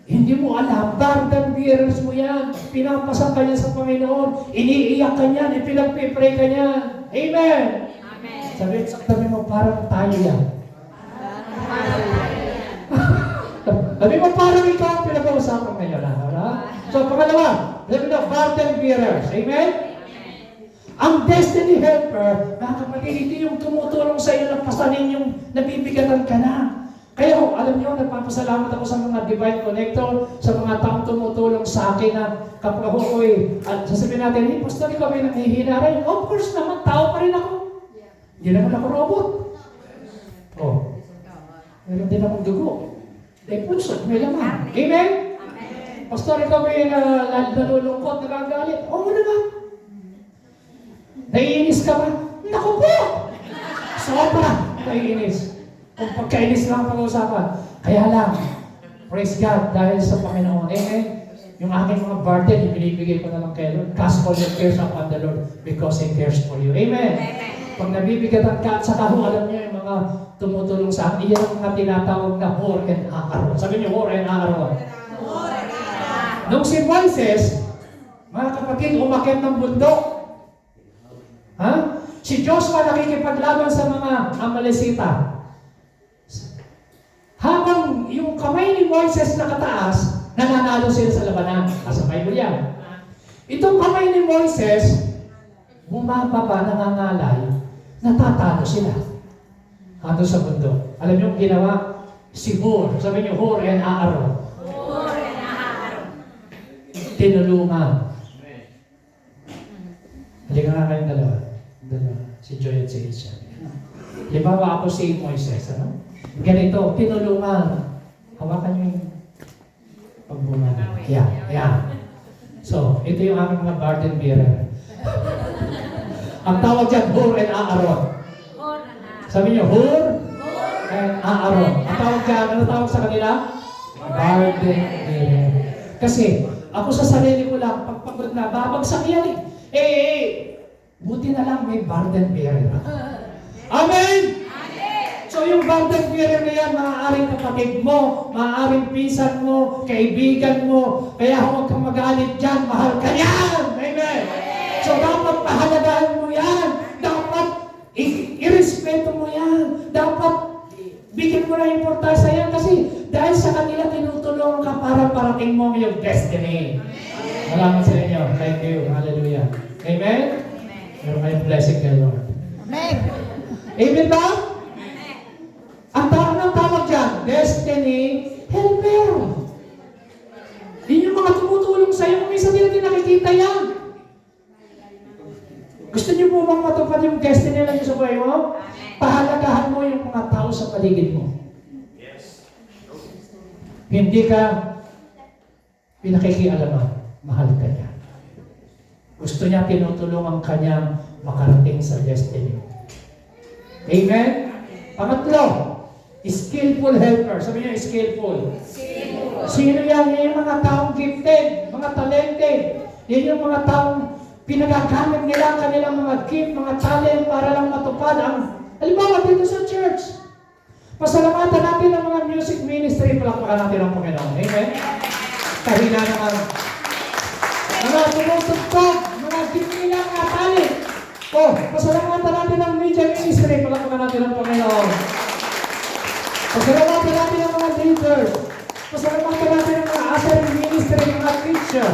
hindi mo alam, burden bearers mo yan. Pinapasang ka niya sa Panginoon. Iniiyak ka niyan, ipinagpipray ka niyan. Amen! Sabi mo, parang tayo yan. Sabi mo, parang ikaw ang pinag-uusapan ngayon. So, pangalawa, sabi mo, burden bearers. Amen? Ang destiny helper, mga kapatid, hindi yung tumutulong sa iyo na pasanin yung nabibigatan ka na. Kaya alam niyo, nagpapasalamat ako sa mga divine connector, sa mga taong tumutulong sa akin na kapag ako sasabihin natin, hey, pastor, ikaw may nanghihina rin. Of course naman, tao pa rin ako. Hindi naman ako robot. Oh. Meron din akong dugo. May puso, may laman. Amen? Pastor, ikaw may nalulungkot, nagagalit. Oo naman. Naiinis ka ba? Naku po! Sobra naiinis. Kung pagkainis lang ang pag-uusapan. Kaya lang, praise God, dahil sa Panginoon. Amen? Yung aking mga burden, ibinibigay ko na lang kay Lord. Cast all your cares upon the Lord because He cares for you. Amen? Pag nabibigatan ka, at saka alam niyo yung mga tumutulong sa akin, iyan ang mga tinatawag na hor and aaron. Sabi niyo, hor and aaron. Nung si Moises, mga kapatid, umakyat ng bundok. Ha? Si Joshua nakikipaglaban sa mga Amalesita. Habang yung kamay ni Moises nakataas, nananalo sila sa labanan. Nasa Bible yan. Itong kamay ni Moises, bumababa, nangangalay, natatalo sila. Hando sa bundok. Alam niyo yung ginawa? Si Hur. Sabi niyo, Hur and Aaron. Tinulungan. Halika nga kayong dalawa. Si Joy at si Isha. Halimbawa ako si Moises, ano? Ganito, tinulungan. Hawakan niyo yung pagbunga. Yeah. So, ito yung aming mga burden bearer. Ang tawag dyan, Hur and Aaron. Sabi niyo, Hur and Aaron. Ang tawag dyan, ano tawag sa kanila? Burden bearer. Kasi, ako sa sarili ko lang, pagpagod na, babagsak yan eh. Buti na lang may burden bearer. Amen! So yung burden bearer na yan, maaaring kapatid mo, maaaring pinsan mo, kaibigan mo, kaya huwag kang magalit dyan, mahal ka yan! Amen! So dapat pahalagahan mo yan, dapat irespeto mo yan, dapat bigyan mo na importansya yan kasi dahil sa kanila tinutulungan ka para parating mo ang iyong destiny. Salamat sa inyo. Thank you. Hallelujah. Amen? Meron kayong blessing kay Lord.
Amen.
Amen ba? Ang tawag dyan, destiny helper. Yun yung mga tumutulong sa'yo. Kung isa din natin nakikita yan. Gusto niyo po bang matupad yung destiny na niyo sa buhay mo? Pahalagahan mo yung mga tao sa paligid mo. Hindi ka pinakikialaman. Mahal ka niya. Gusto niya tinutulungan ka niyang makarating sa destiny. Amen? Pangatlo, skillful helper. Sabi niya, skillful. Sino yan? Yan yung mga taong gifted, mga talented. Yan yung mga taong pinagagamit nila ang kanilang mga gift, mga talent para lang matupad ang halimbawa dito sa church. Pasalamatan natin ang mga music ministry, palakpakan natin ang Panginoon. Amen? Kahina naman. Mga tumutugtog, mga gift nila, mga talent. Pasalamatan natin ang media ministry, palakpakan natin ang Panginoon. Pasalamatan natin ang mga leaders. Pasalamatan natin ang mga usher ministry, mga teacher.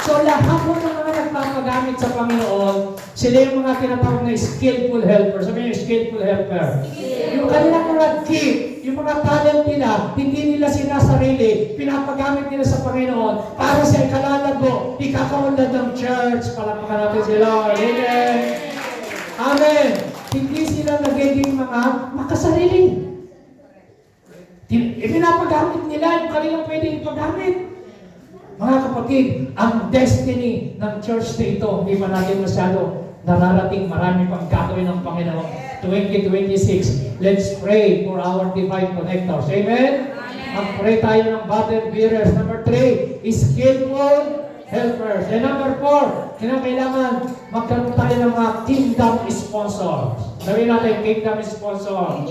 So lahat mo ng mga nagpapagamit sa Panginoon, sila yung mga tinatawag na skillful helper. Sabi niyo, skillful helper. Yung kanilang mga gift, yung mga talent nila, hindi nila sinasarili, pinapagamit nila sa Panginoon para sa ikalalago, ikakaunlad ng church. Palakpakan natin si Lord. Amen. Amen. Hindi sila nagiging mga makasarili. Ipinapagamit nila yung kanilang pwedeng ipagamit. Mga kapatid, ang destiny ng church na ito, hindi pa natin masyado nararating, marami pang gagawin ng Panginoon. 2026, let's pray for our divine connectors. Amen? Mag-pray tayo ng burden bearers. Number 3, skillful helpers. And number 4, kinakailangan magkaroon tayo ng mga kingdom sponsors. Sabihin natin, kingdom sponsor.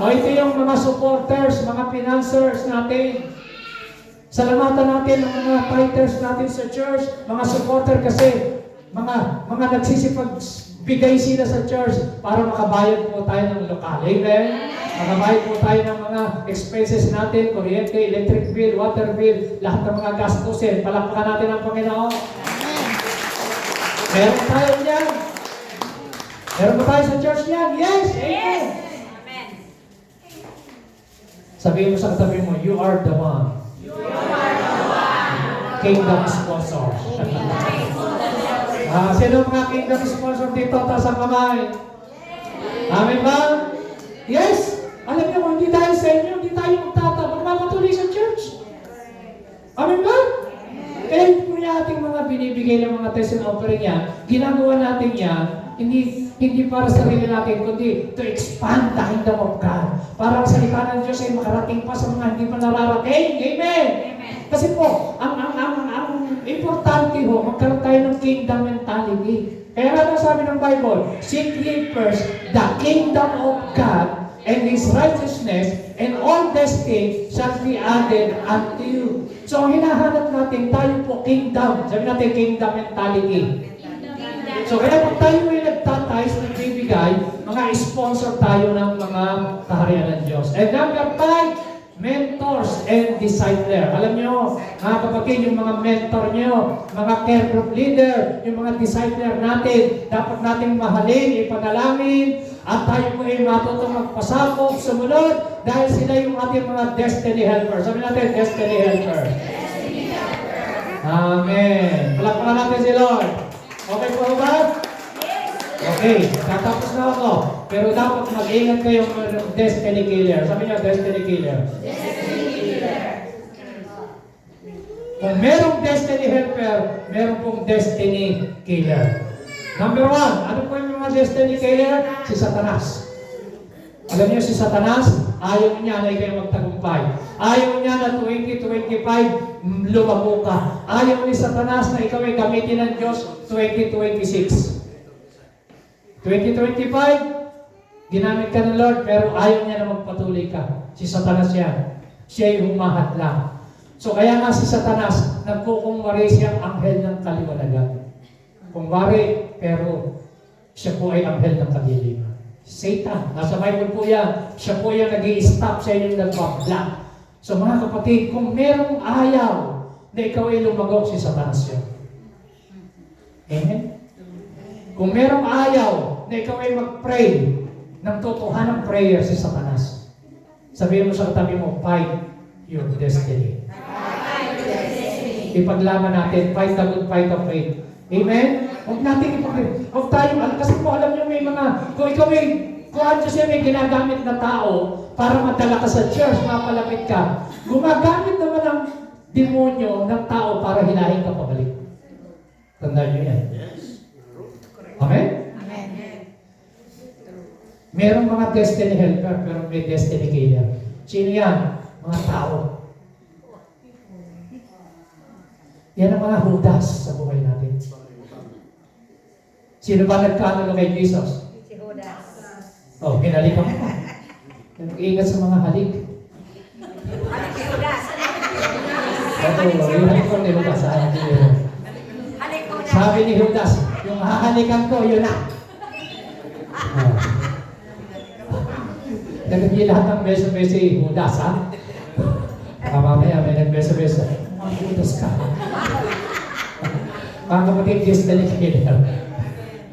O ito yung mga supporters, mga financiers natin. Salamatan natin ang mga fighters natin sa church, mga supporter kasi mga nagsisipagbigay sila sa church para makabayad po tayo ng lokal. Amen? Makabayad po tayo ng mga expenses natin, kuryente, electric bill, water bill, lahat ng mga gastusin. Palakpakan natin ang Panginoon. Meron tayo yan. Meron ba tayo sa church yan? Yes! Amen!
Amen.
Sabihin mo sa katabi mo, you are the one. Kingdom sponsor. Sino mga kingdom sponsor dito? Taas ang kamay. Amen ba? Yes! Alam niyo, kung hindi dahil sa inyo, hindi tayo magpapatuloy sa church. Amen ba? Kaya kung yung ating mga binibigay ng mga test and offering yan, ginagawa natin yan, hindi para sa sarili natin, kundi to expand the kingdom of God. Para ang salita ng Diyos ay makarating pa sa mga hindi pa nararating. Amen! Kasi po, ang importante ho, magkaroon tayo ng kingdom mentality. Kaya nga sabi ng Bible, seek ye first the kingdom of God and His righteousness, and all these things shall be added unto you. So, ang hinahanap natin, tayo po kingdom. Sabi natin, kingdom mentality. So, kaya kung tayo ay nagtatize, nagbibigay, mga sponsor tayo ng mga kaharian ng Diyos. And number 5, mentors and discipler. Alam nyo, mga kapatid, yung mga mentor nyo, mga care group leader, yung mga discipler natin, dapat nating mahalin, ipanalangin, at tayo po ay matutong magpasakop, sumunod, dahil sila yung ating mga destiny helpers. Sabi natin, destiny helpers. Amen. Palakpakan natin si Lord. Okay po ba? Okay, tatapos na ako. Pero dapat mag-ingat kayo ng destiny killer. Sabi niyo, destiny killer. Kung merong destiny helper, meron pong destiny killer. Number 1, ano po yung mga destiny killer? Si Satanas. Alam niyo, si Satanas, ayaw niya na ikaw magtagumpay. Ayaw niya na 2025, lumago ka. Ayaw ni Satanas na ikaw ay gamitin ng Diyos 2026. 2025, ginamit ka ng Lord, pero ayaw niya na magpatuloy ka. Si Satanas yan. Siya ay humahad lang. So kaya nga si Satanas, nagkukumwari siyang anghel ng kaliwanagan. Kumwari, pero siya po ay anghel ng kadiliman. Satan, nasa Bible po yan. Siya po yung nag-i-stop sa inyong nagbablock. So mga kapatid, kung merong ayaw na ikaw ay lumagok, si Satanas yun. Amen? Kung merong ayaw na ikaw ay mag-pray ng totohanang prayer, si Satanas. Sabihin mo sa katabi mo, fight your destiny. Ipaglaban natin, fight the good fight of faith. Amen? Huwag natin huwag tayo, kasi po alam nyo may mga, kung ikaw may ginagamit na tao para madala ka sa church, mapalapit ka, gumagamit naman ng demonyo ng tao para hilahin ka pabalik. Tandaan nyo yan. Amen?
Amen.
Merong mga destiny helper, pero may destiny killer. Sino yan? Mga tao. Yan ang mga hudas sa buhay natin. Sino ba nagkanulo kay Jesus?
Si Judas.
Oh, hinalikan mo. Ingat sa mga halik.
Si Judas.
Ito, yung halik ni Judas.
Halik ko na.
Sabi ni Judas, yung hahalikan ko, yun na. Oh. Nagagay lahat ng beso-beso si Judas, ha? Mamaya, may nagbeso-beso. Judas ka. Mga kapatid, destiny killer.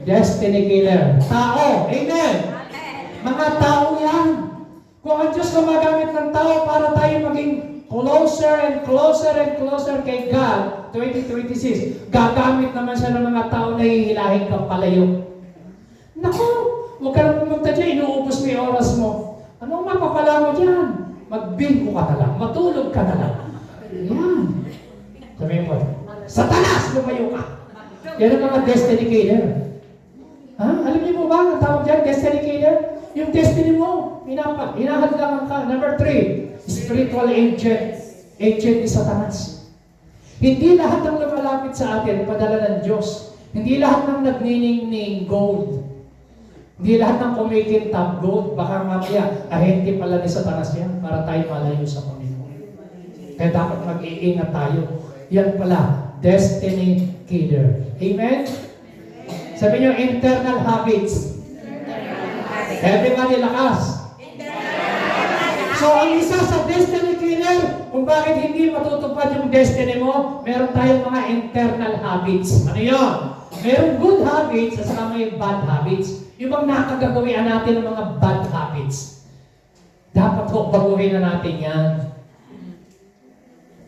Destiny killer. Tao. Amen. Mga tao yan. Kung ang Diyos gumagamit ng tao para tayo maging closer and closer and closer kay God, 2026, gagamit naman siya ng mga tao na hihilahin kang palayo. Naku, huwag ka lang pumunta dyan, inuubos mo yung oras mo. Anong mapapala mo dyan? Magbingo ka na lang, matulog ka na lang. Yan. Sabihin mo, Satanas, lumayo ka. Yan ang mga destiny killer. Ha? Alam niyo po ba, ang tawag dyan, destiny killer? Yung destiny mo, hinahadlangan ka. Number 3, spiritual agent. Agent ni Satanas. Hindi lahat ng lumalapit sa atin, padala ng Diyos. Hindi lahat ng nagniningning gold. Hindi lahat ng kumikintab gold, baka mamaya, ahente pala ni Satanas yan para tayo malayo sa Panginoon. Kaya dapat mag-iingat tayo. Yan pala, destiny killer. Amen? Sabi niyo, internal habits. Everybody lakas. So, ang isa sa destiny killer, kung bakit hindi matutupad yung destiny mo, meron tayong mga internal habits. Ano yun? Meron good habits at saka may bad habits. Yung bang nakagagawian natin ng mga bad habits. Dapat ho, baguhin na natin yan.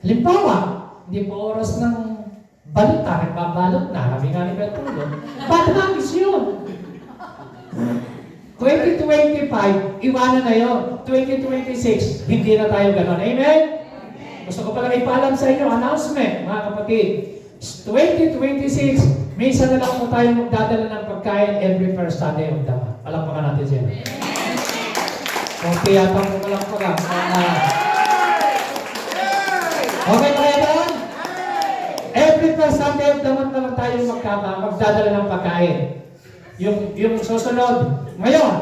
Halimbawa, hindi pa oras ng balita, nagbabalot na, kami nga ni Bertolo. Bad habits yun. 2025, iwanan na yun. 2026, hindi na tayo ganon. Amen? Gusto ko palang ipaalam sa inyo, announcement, mga kapatid. 2026, minsan na lang po tayo magdadala ng pagkain every first Sunday of the month. Palakpakan natin siya. Okay, yata po palakpakan. Okay tayo doon? Every first Sunday of the month na lang tayo magdadala ng pagkain. Yung susunod, ngayon,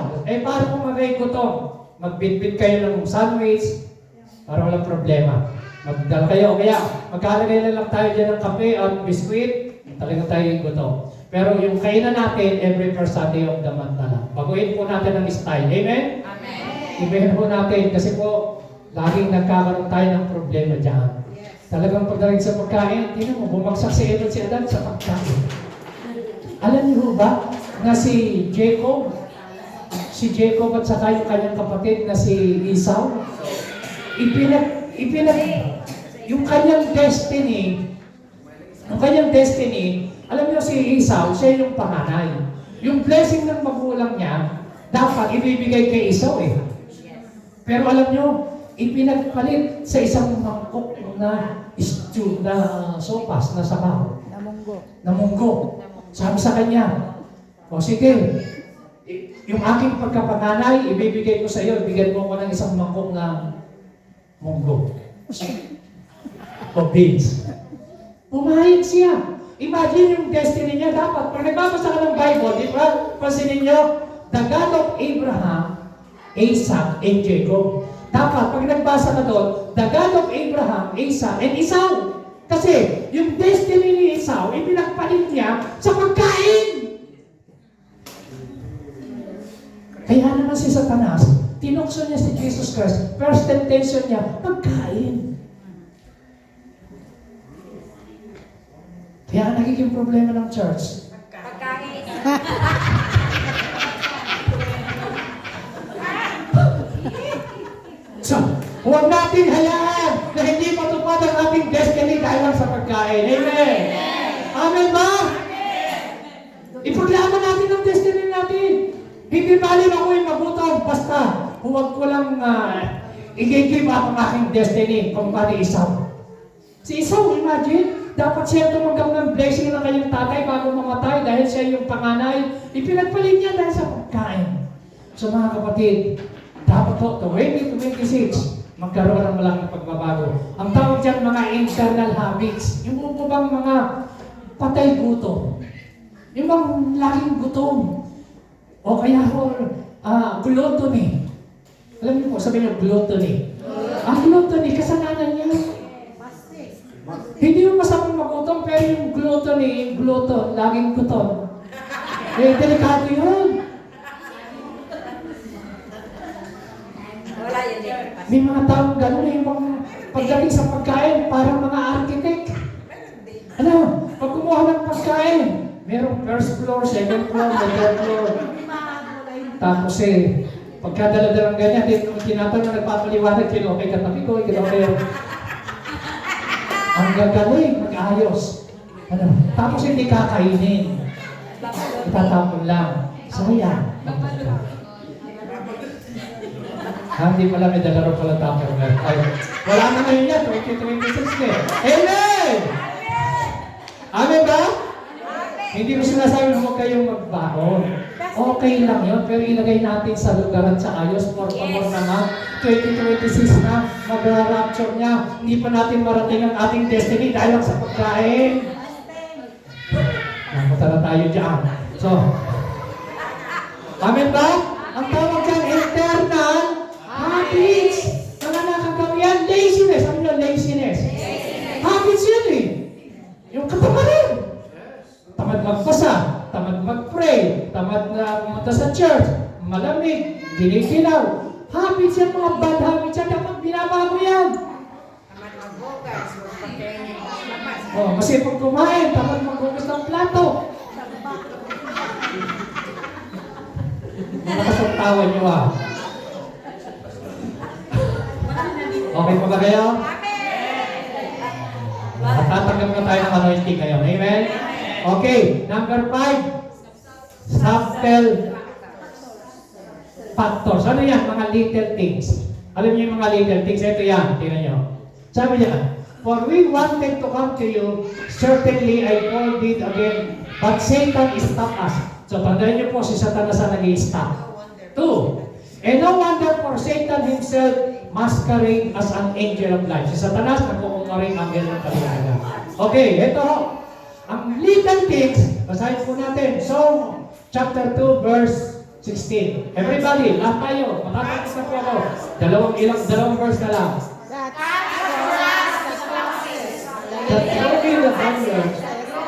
paano kung mag-gutom? Magbitbit kayo ng sandwich para walang problema. Magdala kayo, kaya magkalagay na lang tayo dyan ng kape at biskuit, talaga tayo gutom. Pero yung kainan natin, every first Sunday of the month na lang. Baguhin po natin ang style. Amen?
Amen.
Ibahin po natin kasi po, laging nagkakaroon tayo ng problema dyan. Talagang pagdating sa pagkain, tingnan mo, bumagsak si Eva at si Adam sa pagkain. Alam niyo ba na si Jacob at saka yung kanyang kapatid na si Esau, yung kanyang destiny, alam niyo si Esau, siya yung panganay. Yung blessing ng magulang niya, dapat ibibigay kay Esau eh. Pero alam niyo, ipinagpalit sa isang mangkok na stew, na sopas, na sabaw. Namunggo. Sabi sa kanya, o sige, yung aking pagkapanganay, ibibigay ko sa iyo, ibigay mo ko ng isang mangkok na munggo. O beans. Pumayag siya. Imagine yung destiny niya dapat. Pag nagbabasa ka ng Bible, di ba? Pansinin niyo, the God of Abraham, Isaac, and Jacob. Dapat, pag nagbasa ka doon, the God of Abraham, Isaac, and Esau. Kasi, yung destiny ni Esau, ipinagpalit niya sa pagkain. Kaya naman si Satanas, tinukso niya si Jesus Christ. First temptation niya, pagkain. Kaya nagiging problema ng church.
Pagkain.
So, huwag natin hayaan na hindi matupad ang ating destiny dahil lang sa pagkain. Amen? Amen ba? Ipaglaban natin ang destiny natin. Hindi bali ako'y magutom, basta huwag ko lang i-give up ang aking destiny kung pari Esau. Si Esau, imagine, dapat siya tumanggap ng blessing ng kanyang tatay bago mamatay dahil siya yung panganay. Ipinagpalit niya dahil sa pagkain. So mga kapatid, dapat po, 2026, magkaroon ng malaking pagbabago. Ang tawag dyan, mga internal habits. Yung po bang mga patay gutom. Yung bang laging gutom. O kaya ho, gluttony. Alam niyo po, sabi niyo, gluttony. Ang gluttony, kasalanan niya. Hindi yung masamang magutom, pero yung gluttony, glutton, laging gutom. Delikado yun.
Wala yan din.
May mga taong gano'n yung mga pagdating sa pagkain, parang mga architect. Ano, pag kumuha ng pagkain, merong first floor, second floor, third floor. Tapos pagkadala-dalang ganyan, tinatanong na nagpapaliwanag, kinokay katabi ko, kinokay. Ang gagaling, mag-ayos. Ano, tapos hindi kakainin. Itatapon lang. Sayang. Hindi pala may dalaro pala Tupperware. Wala na ngayon yan, 2026 na eh. Amen! Amen ba? Hindi ko sinasabi na huwag kayong magbaon. Okay lang yun, pero ilagay natin sa lugar at sa ayos. For favor naman, 2026 na, mag-rapture niya. Hindi pa natin marating ang ating destiny dahil lang sa pagkain. Napunta na tayo dyan. So, Amen ba? Ang tawag dyan, internal habits. Mga nakagawa yan, laziness. Ano yun, laziness? Habits yun eh. Yung katamarin. Tamad magbasa, tamad mag-pray, tamad na pumunta sa church, malamig, ginigilaw. Habits yan, mga bad habits yan, dapat binabago yan.
Tamad magbukas, magpagkainin ng labas.
Oh, masipag kumain, tamad maghugas ng plato. Malakas ang tawa niyo ah. Okay pa ba kayo? Matatanggap na tayo ng anointing ngayon. Amen? Okay, number 5. Subtle factors. Ano yan? Mga little things. Alam niyo yung mga little things? Ito yan. Tingnan niyo. Sabi niya, for we wanted to come to you, certainly I called it again, but Satan stopped us. So, tandaan niyo po si Satanas ang nag-i-stop. 2. And no wonder for Satan himself masquerade as an angel of light. Si Satanas nagkukungaring angel ng kaligayahan. Okay, ito. Ang little things, basahin po natin. Psalm chapter 2, verse 16. Everybody, lahat tayo. Matatapos na po ako. Dalawang verse na lang. That only the vineyard,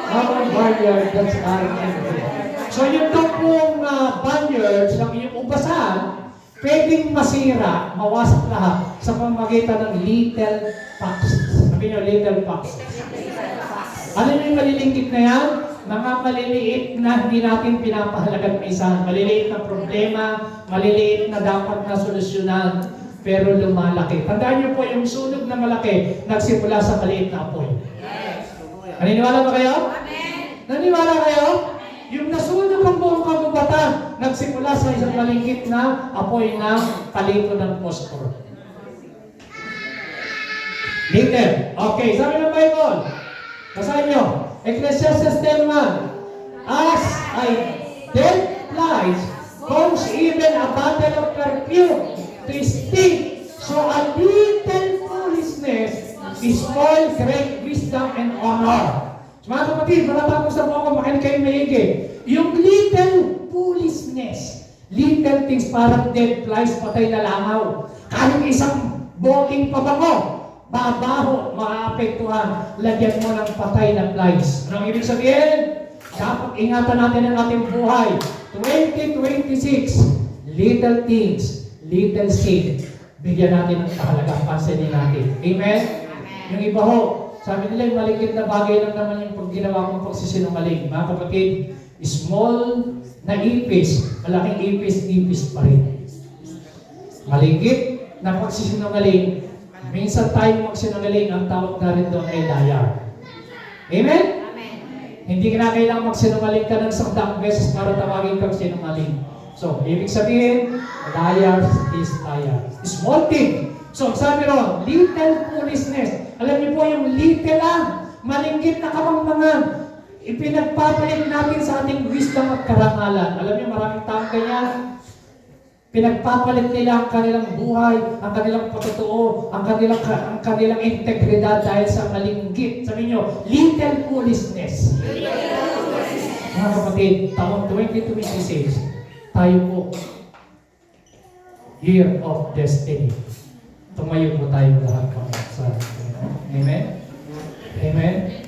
our vineyard, that's our enemy. So yung daw pong vineyards ng iyong ubasan, pwedeng masira, mawasak lahat sa pamamagitan ng little foxes. Sabi niyo, little foxes. Ano yung malilingkit na yan? Mga maliliit na hindi natin pinapahalagan minsan. Maliliit na problema, maliliit na dapat na solusyonan, pero lumalaki. Tandaan niyo po, yung sunog na malaki, nagsimula sa maliit na apoy. Naniniwala ba kayo? Naniniwala kayo? Yung nasunog ang buong kagubatan, nagsimula sa isang malingkit na apoy na palito ng posporo. Little. Okay, sabi ng Bible. Basahin nyo. Ecclesiastes 10:1. As I dead flies, goes even a bottle of perfume to stink, so a little foolishness is spoil great wisdom and honor. So, mga kapatid, matatapos na po ako, makinig kayo maigi. Yung little foolishness, little things parang dead flies, patay na langaw. Kahit isang boking pabango, babaho, maapektuhan, lagyan mo ng patay na flies. Anong ibig sabihin? Dapat ingatan natin ang ating buhay. 2026, little things, little sin. Bigyan natin ng kahalagang pansinin natin. Amen? Yung iba ho, sabi nila yung maligid na bagay lang naman yung pag ginawa kong pagsisinungaling. Mga kapatid, small na ipis, malaking ipis pa rin. Maligid na pagsisinungaling, minsan tayo magsinungaling, ang tawag na rin doon ay liar. Amen? Hindi na kailangang magsinungaling ka ng 100 beses para tawagin kang sinungaling. So, ibig sabihin, liar is liar. Small thing. So, sabi ron, little foolishness. Alam niyo po yung little malinggit na kamangmangan. Ipinagpapalit natin sa ating wisdom at karangalan. Alam niyo, maraming taong ganyan. Pinagpapalit nila ang kanilang buhay, ang kanilang patotoo, ang kanilang integridad dahil sa malinggit. Sabi niyo, little foolishness. Mga kapatid, taong 2026, tayo po, year of destiny. Tumayo po tayo lahat sa Amen? Amen?